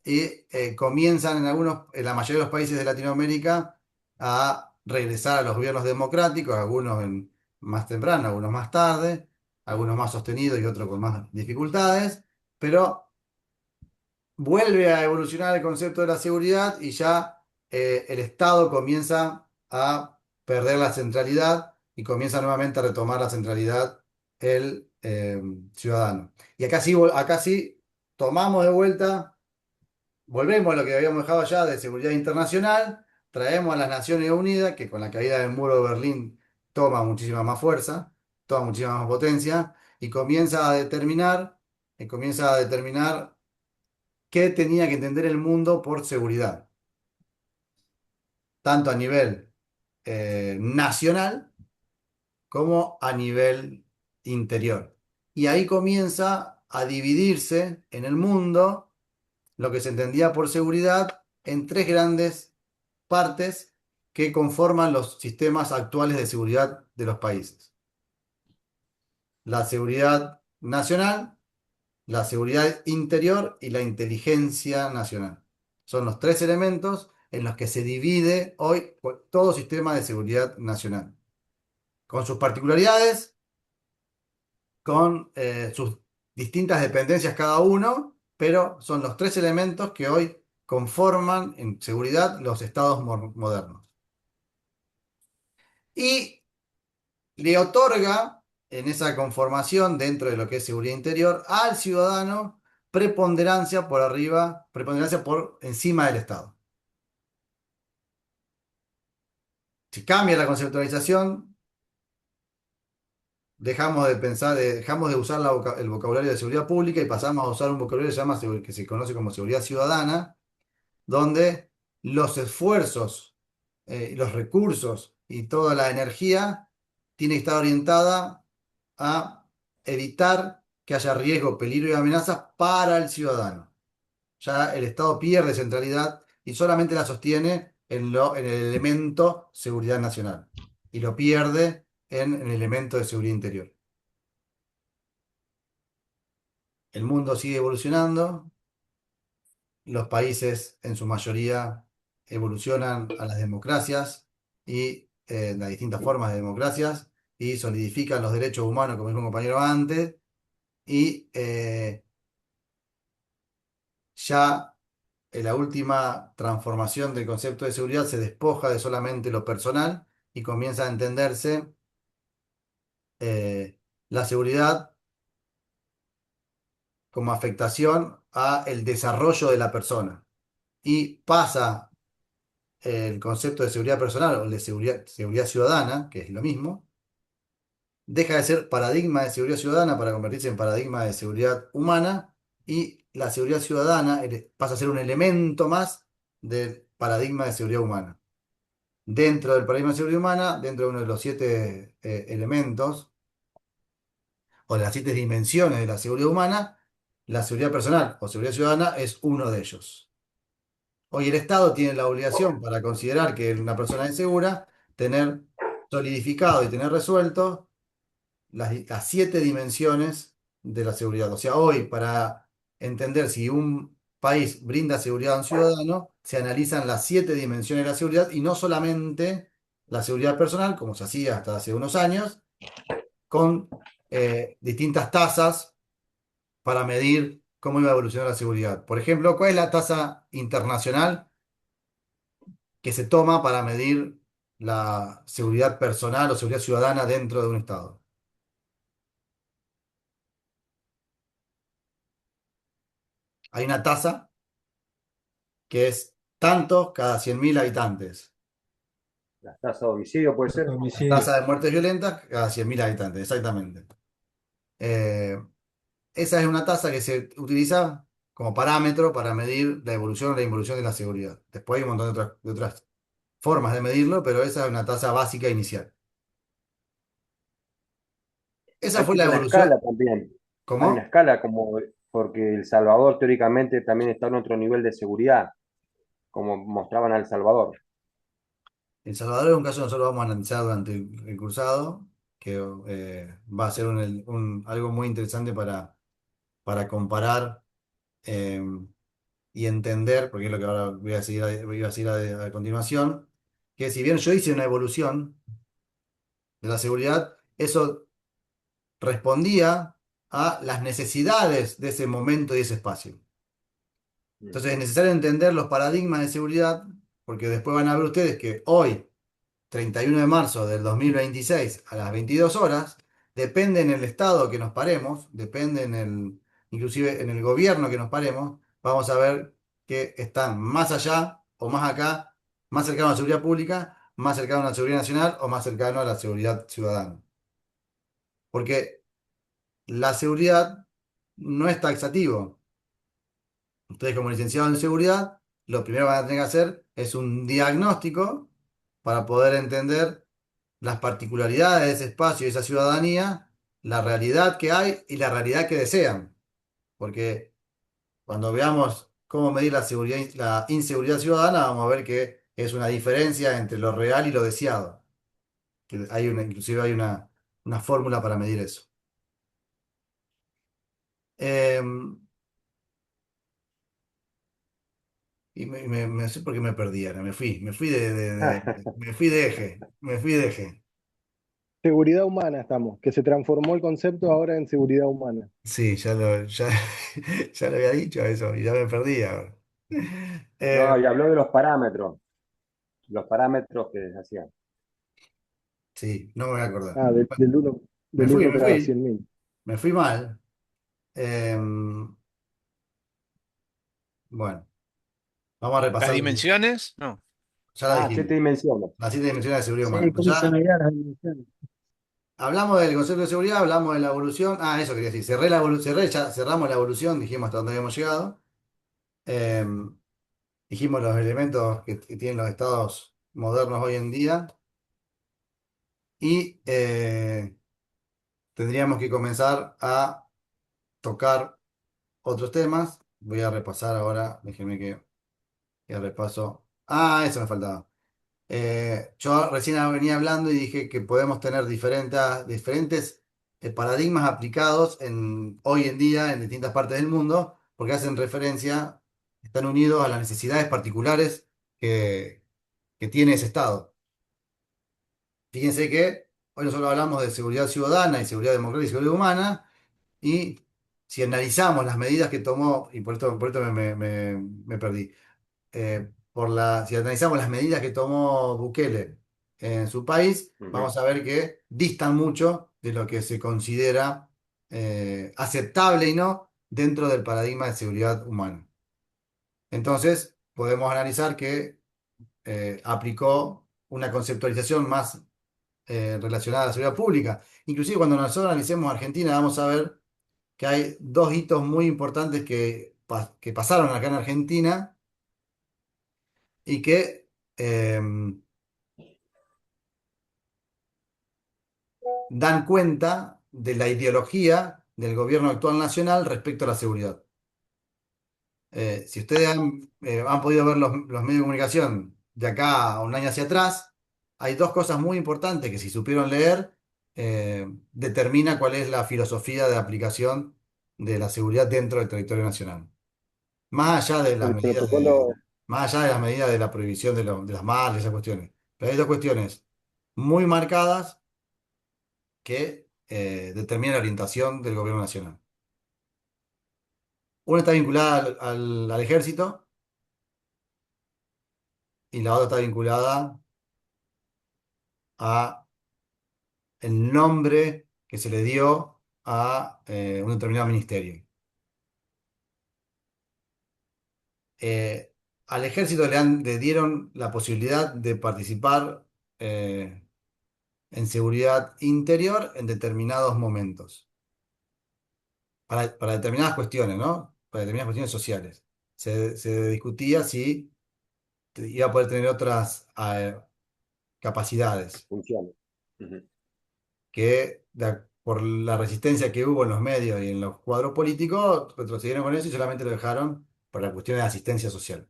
A: y comienzan en la mayoría de los países de Latinoamérica a regresar a los gobiernos democráticos, algunos más temprano, algunos más tarde, algunos más sostenidos y otros con más dificultades, pero vuelve a evolucionar el concepto de la seguridad y ya el Estado comienza a perder la centralidad y comienza nuevamente a retomar la centralidad el ciudadano. Y acá sí tomamos de vuelta, volvemos a lo que habíamos dejado ya de seguridad internacional, traemos a las Naciones Unidas, que con la caída del muro de Berlín toma muchísima más fuerza, toma muchísima más potencia, y comienza a determinar qué tenía que entender el mundo por seguridad, tanto a nivel nacional como a nivel interior. Y ahí comienza a dividirse en el mundo lo que se entendía por seguridad en tres grandes partes que conforman los sistemas actuales de seguridad de los países. La seguridad nacional, la seguridad interior y la inteligencia nacional. Son los tres elementos en los que se divide hoy todo sistema de seguridad nacional, con sus particularidades, con sus distintas dependencias cada uno, pero son los tres elementos que hoy conforman en seguridad los estados modernos. Y le otorga en esa conformación dentro de lo que es seguridad interior al ciudadano preponderancia por arriba, preponderancia por encima del Estado. Si cambia la conceptualización, dejamos de pensar, dejamos de usar el vocabulario de seguridad pública y pasamos a usar un vocabulario que se conoce como seguridad ciudadana, donde los esfuerzos, los recursos y toda la energía tiene que estar orientada a evitar que haya riesgo, peligro y amenazas para el ciudadano. Ya el Estado pierde centralidad y solamente la sostiene en el elemento seguridad nacional y lo pierde en el elemento de seguridad interior. El mundo sigue evolucionando, los países en su mayoría evolucionan a las democracias y las distintas formas de democracias y solidifican los derechos humanos, como dijo un compañero antes, y ya en la última transformación del concepto de seguridad se despoja de solamente lo personal y comienza a entenderse la seguridad como afectación a el desarrollo de la persona y pasa el concepto de seguridad personal o el de seguridad ciudadana, que es lo mismo, deja de ser paradigma de seguridad ciudadana para convertirse en paradigma de seguridad humana y la seguridad ciudadana pasa a ser un elemento más del paradigma de seguridad humana. dentro del paradigma de seguridad humana, dentro de uno de los 7 elementos o de las 7 dimensiones de la seguridad humana, la seguridad personal o seguridad ciudadana es uno de ellos. Hoy el Estado tiene la obligación para considerar que una persona es segura, tener solidificado y tener resuelto las 7 dimensiones de la seguridad. O sea, hoy para entender si un país brinda seguridad a un ciudadano, se analizan las 7 dimensiones de la seguridad y no solamente la seguridad personal, como se hacía hasta hace unos años, con distintas tasas para medir cómo iba a evolucionar la seguridad. Por ejemplo, ¿cuál es la tasa internacional que se toma para medir la seguridad personal o seguridad ciudadana dentro de un Estado? Hay una tasa que es tanto cada 100.000 habitantes.
C: La tasa de homicidio puede ser.
A: La tasa de muertes violentas cada 100.000 habitantes, exactamente. Esa es una tasa que se utiliza como parámetro para medir la evolución o la involución de la seguridad. Después hay un montón de otras formas de medirlo, pero esa es una tasa básica inicial. Esa
C: Hay
A: fue la
C: una
A: evolución.
C: escala también. Hay una
A: ¿Cómo?
C: escala como porque El Salvador teóricamente también está en otro nivel de seguridad, como mostraban a El Salvador.
A: El Salvador es un caso que nosotros vamos a analizar durante el cursado, que va a ser algo muy interesante para comparar eh, y entender, porque es lo que ahora voy a seguir a continuación, que si bien yo hice una evolución de la seguridad, eso respondía a las necesidades de ese momento y ese espacio. Entonces es necesario entender los paradigmas de seguridad, porque después van a ver ustedes que hoy, 31 de marzo del 2026 a las 22 horas, depende en el estado que nos paremos, depende inclusive en el gobierno que nos paremos, vamos a ver que están más allá o más acá, más cercano a la seguridad pública, más cercano a la seguridad nacional o más cercano a la seguridad ciudadana. Porque la seguridad no es taxativo. Ustedes como licenciados en seguridad, lo primero que van a tener que hacer es un diagnóstico para poder entender las particularidades de ese espacio y esa ciudadanía, la realidad que hay y la realidad que desean. Porque cuando veamos cómo medir la seguridad, la inseguridad ciudadana, vamos a ver que es una diferencia entre lo real y lo deseado. Que inclusive hay una fórmula para medir eso. Y no sé por qué me perdí ahora, me fui de eje, me fui de eje.
D: Seguridad humana estamos, que se transformó el concepto ahora en seguridad humana.
A: Sí, ya lo había dicho eso y ya me perdí ahora. Eh,
C: No, y habló de los parámetros que hacían.
A: sí, no me voy a acordar.
D: Ah,
A: Bueno,
D: del uno,
A: me
D: del
A: fui,
D: uno
A: me
D: cada
A: fui,
D: 100.000.
A: me fui mal. Bueno, vamos a
E: ¿Las
A: repasar.
E: dimensiones? No.
A: Ya la
C: Ah, 7
A: dijimos,
C: dimensiones.
A: las 7 dimensiones de seguridad humana.
B: Sí,
A: Entonces
B: ¿cómo se
A: ya
B: medían las dimensiones?
A: hablamos del concepto de seguridad, hablamos de la evolución. Ah, eso quería decir. Ya cerramos la evolución, dijimos hasta dónde habíamos llegado. Dijimos los elementos que tienen los estados modernos hoy en día. Y tendríamos que comenzar a tocar otros temas. Voy a repasar ahora, déjenme que repaso. Ah, eso me faltaba. Yo recién venía hablando y dije que podemos tener diferentes paradigmas aplicados hoy en día en distintas partes del mundo, porque hacen referencia, están unidos a las necesidades particulares que, que tiene ese Estado. Fíjense que hoy nosotros hablamos de seguridad ciudadana y seguridad democrática y seguridad humana, y si analizamos las medidas que tomó, y por esto me perdí, si analizamos las medidas que tomó Bukele en su país, vamos a ver que distan mucho de lo que se considera aceptable y no dentro del paradigma de seguridad humana. Entonces, podemos analizar que aplicó una conceptualización más relacionada a la seguridad pública. Inclusive cuando nosotros analicemos Argentina, vamos a ver que hay dos hitos muy importantes que pasaron acá en Argentina y que dan cuenta de la ideología del gobierno actual nacional respecto a la seguridad. Si ustedes han podido ver los medios de comunicación de acá a un año hacia atrás, hay dos cosas muy importantes que si supieron leer, determina cuál es la filosofía de aplicación de la seguridad dentro del territorio nacional. Más allá de las
D: El
A: medidas
D: protocolo,
A: más allá de las medidas de la prohibición de las marchas, esas cuestiones. Pero hay dos cuestiones muy marcadas que determinan la orientación del gobierno nacional. Una está vinculada al ejército y la otra está vinculada a el nombre que se le dio a un determinado ministerio. Eh, Al ejército le dieron la posibilidad de participar en seguridad interior en determinados momentos, para determinadas cuestiones, ¿no? Para determinadas cuestiones sociales. Se discutía si iba a poder tener otras capacidades
C: Funciones. Ujú.
A: que por la resistencia que hubo en los medios y en los cuadros políticos, retrocedieron con eso y solamente lo dejaron por la cuestión de asistencia social.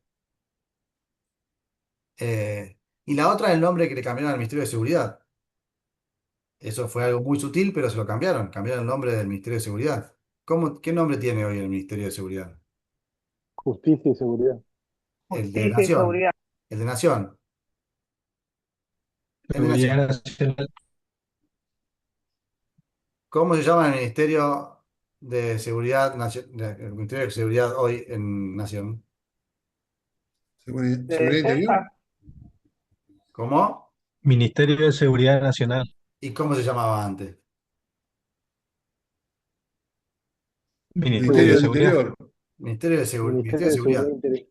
A: Y la otra es el nombre que le cambiaron al Ministerio de Seguridad. Eso fue algo muy sutil, pero se lo cambiaron. Cambiaron el nombre del Ministerio de Seguridad. ¿Qué nombre tiene hoy el Ministerio de Seguridad?
D: justicia y seguridad.
A: El de
G: Justicia y
A: Nación.
G: seguridad.
A: El de Nación. El de
M: Seguridad
A: Nación.
M: Nacional.
A: ¿Cómo se llama el Ministerio de Seguridad, el Ministerio de Seguridad hoy en Nación?
F: ¿Seguridad,
G: De
F: seguridad interior?
G: defensa.
A: ¿Cómo?
M: Ministerio de Seguridad Nacional.
A: ¿Y cómo se llamaba antes?
M: Ministerio
F: Ministerio
M: de
F: del
M: Seguridad.
F: Interior.
A: Ministerio de Ministerio
D: Ministerio
A: de
D: de Seguridad
A: Seguridad.
D: Interior.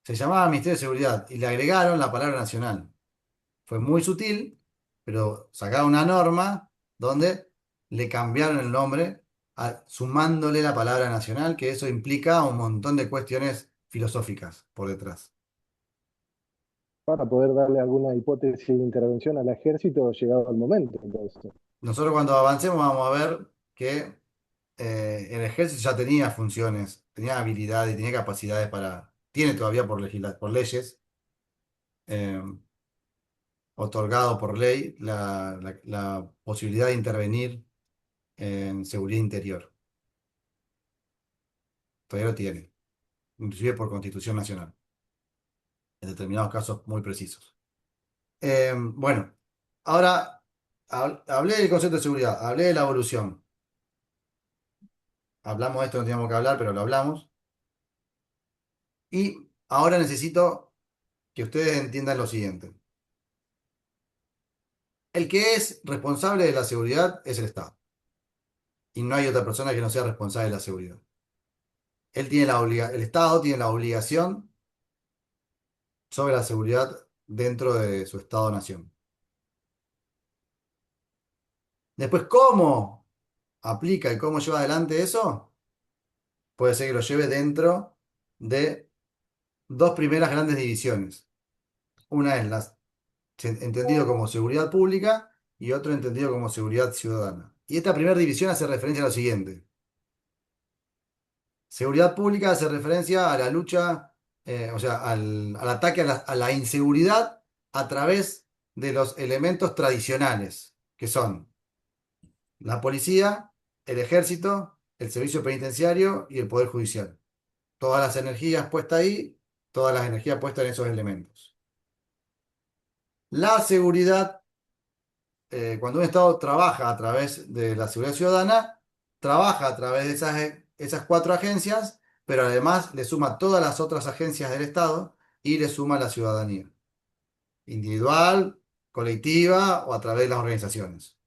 A: Se llamaba Ministerio de Seguridad y le agregaron la palabra nacional. Fue muy sutil, pero sacaron una norma donde le cambiaron el nombre, sumándole la palabra nacional, que eso implica un montón de cuestiones filosóficas por detrás.
D: Para poder darle alguna hipótesis de intervención al ejército llegado el momento. Entonces,
A: Nosotros cuando avancemos vamos a ver que el ejército ya tenía funciones, tenía habilidades, tenía capacidades tiene todavía por leyes, eh, otorgado por ley la posibilidad de intervenir en seguridad interior. Todavía lo tiene, inclusive por Constitución Nacional, en determinados casos muy precisos. Bueno, ahora hablé del concepto de seguridad, hablé de la evolución. Hablamos de esto, no teníamos que hablar, pero lo hablamos. Y ahora necesito que ustedes entiendan lo siguiente. El que es responsable de la seguridad es el Estado. Y no hay otra persona que no sea responsable de la seguridad. El Estado tiene la obligación sobre la seguridad dentro de su Estado-nación. Después, ¿cómo aplica y cómo lleva adelante eso? Puede ser que lo lleve dentro de dos primeras grandes divisiones. Una es entendido como seguridad pública y otro entendido como seguridad ciudadana. Y esta primera división hace referencia a lo siguiente. Seguridad pública hace referencia a la lucha, o sea, al ataque a la inseguridad a través de los elementos tradicionales, que son la policía, el ejército, el servicio penitenciario y el poder judicial. Todas las energías puestas ahí, todas las energías puestas en esos elementos. La seguridad, cuando un Estado trabaja a través de la seguridad ciudadana, trabaja a través de esas cuatro agencias, pero además le suma todas las otras agencias del Estado y le suma la ciudadanía, individual, colectiva o a través de las organizaciones.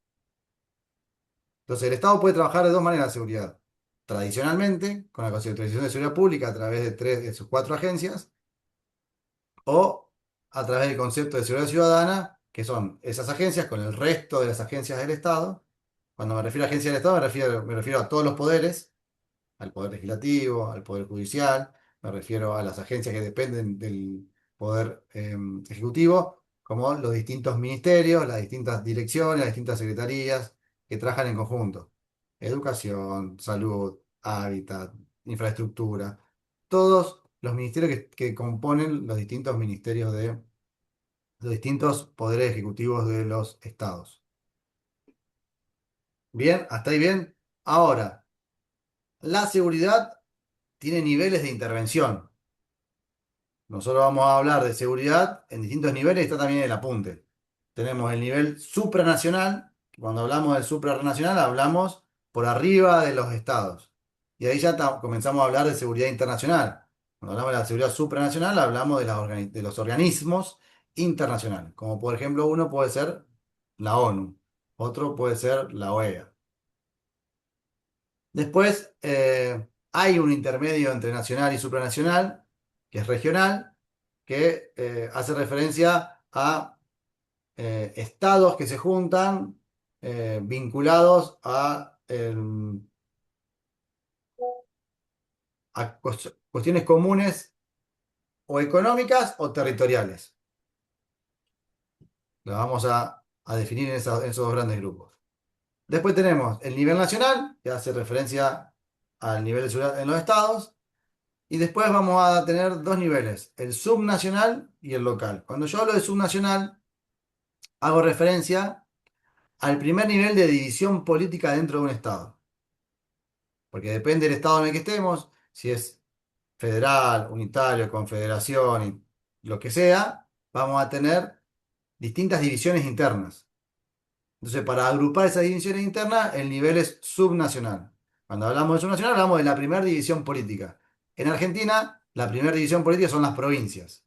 A: Entonces, el Estado puede trabajar de dos maneras la seguridad. Tradicionalmente, con la Conceptualización de Seguridad Pública a través de sus cuatro agencias, o a través del concepto de seguridad ciudadana, que son esas agencias con el resto de las agencias del Estado. Cuando me refiero a agencias del Estado, me refiero a todos los poderes, al Poder Legislativo, al Poder Judicial, me refiero a las agencias que dependen del Poder Ejecutivo, como los distintos ministerios, las distintas direcciones, las distintas secretarías que trabajan en conjunto. Educación, salud, hábitat, infraestructura, todos los ministerios que componen los distintos ministerios de los distintos poderes ejecutivos de los estados. Bien, hasta ahí bien. Ahora, la seguridad tiene niveles de intervención. Nosotros vamos a hablar de seguridad en distintos niveles, está también el apunte. Tenemos el nivel supranacional, que cuando hablamos del supranacional hablamos por arriba de los estados. Y ahí ya comenzamos a hablar de seguridad internacional. Cuando hablamos de la seguridad supranacional hablamos de los organismos internacionales, como por ejemplo uno puede ser la ONU, otro puede ser la OEA. Después hay un intermedio entre nacional y supranacional, que es regional, que hace referencia a estados que se juntan vinculados a cuestiones comunes o económicas o territoriales. Lo vamos a definir en esos dos grandes grupos. Después tenemos el nivel nacional, que hace referencia al nivel de seguridad en los estados. Y después vamos a tener dos niveles, el subnacional y el local. Cuando yo hablo de subnacional, hago referencia al primer nivel de división política dentro de un estado. Porque depende del estado en el que estemos, si es federal, unitario, confederación y lo que sea, vamos a tener distintas divisiones internas. Entonces, para agrupar esas divisiones internas, el nivel es subnacional. Cuando hablamos de subnacional, hablamos de la primera división política. En Argentina, la primera división política son las provincias.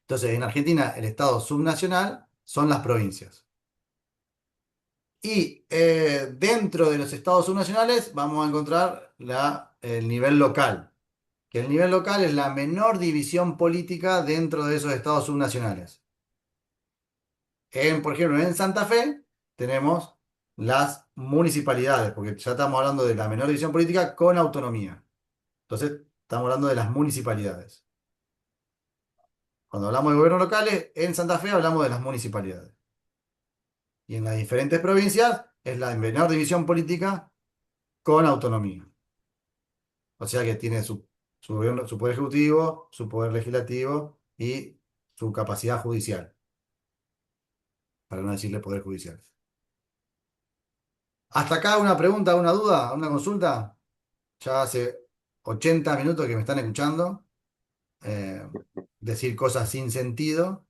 A: Entonces, en Argentina, el estado subnacional son las provincias. Y dentro de los estados subnacionales vamos a encontrar el nivel local, que el nivel local es la menor división política dentro de esos estados subnacionales. Por ejemplo, en Santa Fe tenemos las municipalidades, porque ya estamos hablando de la menor división política con autonomía. Entonces, estamos hablando de las municipalidades. Cuando hablamos de gobiernos locales, en Santa Fe hablamos de las municipalidades. Y en las diferentes provincias es la menor división política con autonomía. O sea que tiene su gobierno, su poder ejecutivo, su poder legislativo y su capacidad judicial. Para no decirle poder judicial. ¿Hasta acá una pregunta, una duda, una consulta? Ya hace 80 minutos que me están escuchando decir cosas sin sentido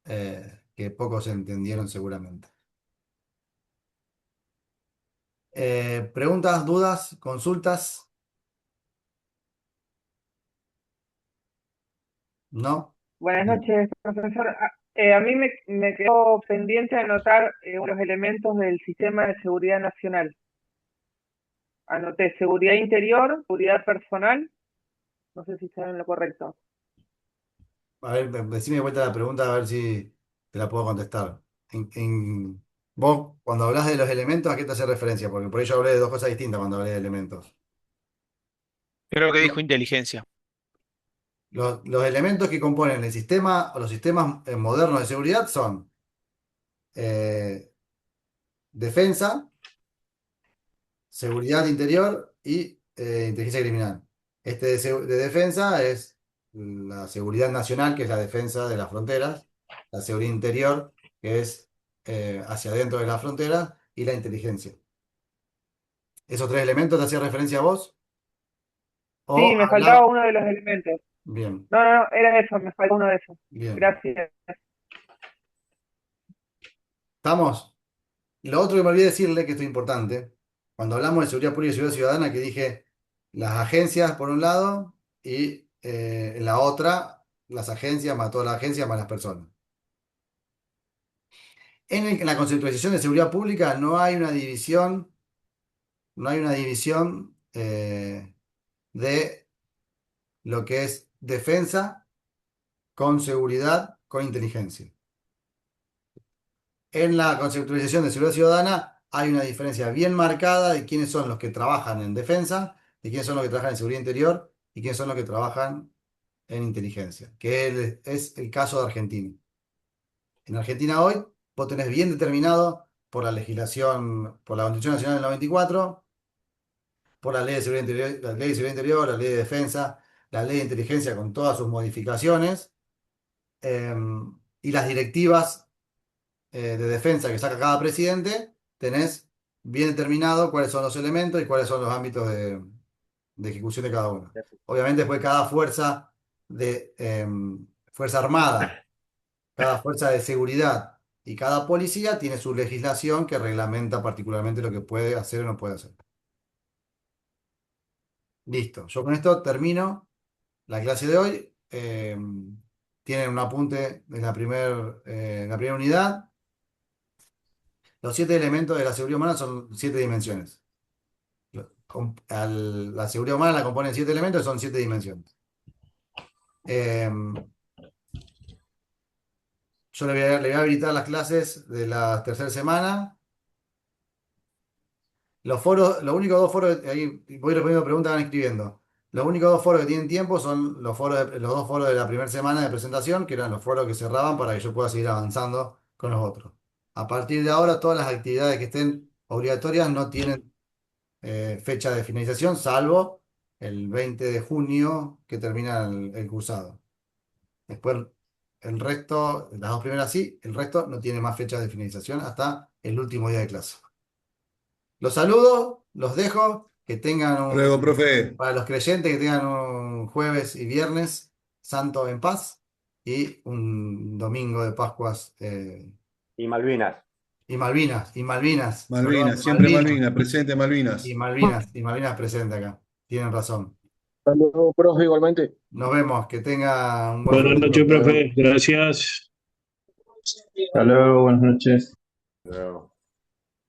A: que pocos entendieron seguramente. ¿Preguntas, dudas, consultas? ¿No?
N: Buenas
A: Bien.
N: noches, profesor. A mí me quedó pendiente anotar los elementos del sistema de seguridad nacional. Anoté seguridad interior, seguridad personal. No sé si está en lo correcto.
A: A ver, decime de vuelta la pregunta a ver si te la puedo contestar. Vos, cuando hablas de los elementos, ¿a qué te hace referencia? Porque por ello hablé de dos cosas distintas cuando hablé de elementos.
E: Creo que dijo inteligencia.
A: Los elementos que componen el sistema o los sistemas modernos de seguridad son defensa, seguridad interior y inteligencia criminal. De defensa es la seguridad nacional, que es la defensa de las fronteras, la seguridad interior, que es hacia adentro de las fronteras, y la inteligencia. ¿Esos tres elementos te hacía referencia a vos?
N: Sí, me faltaba uno de los elementos.
A: Bien.
N: No, era eso, me faltaba uno de esos.
A: Bien.
N: Gracias.
A: ¿Estamos? Y lo otro que me olvidé decirle, que esto es importante, cuando hablamos de seguridad pública y seguridad ciudadana, que dije las agencias por un lado y en la otra, las agencias más todas las agencias más las personas. En la conceptualización de seguridad pública no hay una división, de lo que es defensa con seguridad, con inteligencia. En la conceptualización de seguridad ciudadana hay una diferencia bien marcada de quiénes son los que trabajan en defensa, de quiénes son los que trabajan en seguridad interior y quiénes son los que trabajan en inteligencia, que es el caso de Argentina. En Argentina hoy vos tenés bien determinado por la legislación, por la Constitución Nacional del 94, por la Ley de Seguridad Interior, la Ley de Seguridad Interior, la Ley de Defensa, la Ley de Inteligencia con todas sus modificaciones, eh, y las directivas de defensa que saca cada presidente, tenés bien determinado cuáles son los elementos y cuáles son los ámbitos de ejecución de cada uno. Obviamente después cada fuerza armada, cada fuerza de seguridad y cada policía tiene su legislación que reglamenta particularmente lo que puede hacer o no puede hacer. Listo, yo con esto termino la clase de hoy. Tienen un apunte en la primera unidad. Los 7 elementos de la seguridad humana son 7 dimensiones. La seguridad humana la componen 7 elementos, son 7 dimensiones. Yo le voy a habilitar las clases de la tercera semana. Los únicos 2 foros, ahí voy respondiendo preguntas, van escribiendo. Los únicos 2 foros que tienen tiempo son los 2 foros de la primera semana de presentación, que eran los foros que cerraban para que yo pueda seguir avanzando con los otros. A partir de ahora, todas las actividades que estén obligatorias no tienen fecha de finalización, salvo el 20 de junio que termina el cursado. Después, el resto, las 2 primeras sí, el resto no tiene más fecha de finalización hasta el último día de clase. Los saludo, los dejo, que tengan
F: Luego, profe.
A: para los creyentes, que tengan un jueves y viernes santo en paz y un domingo de Pascuas.
C: Y Malvinas.
A: Y Malvinas.
F: Malvinas,
A: Perdón,
F: siempre Malvinas, presente Malvinas.
A: Y Malvinas presente acá. Tienen razón.
B: Hasta luego, profe, igualmente.
A: Nos vemos, que tenga un buen
M: Buenas noches, profe. Gracias.
P: Hasta luego, buenas noches.
C: Hasta luego.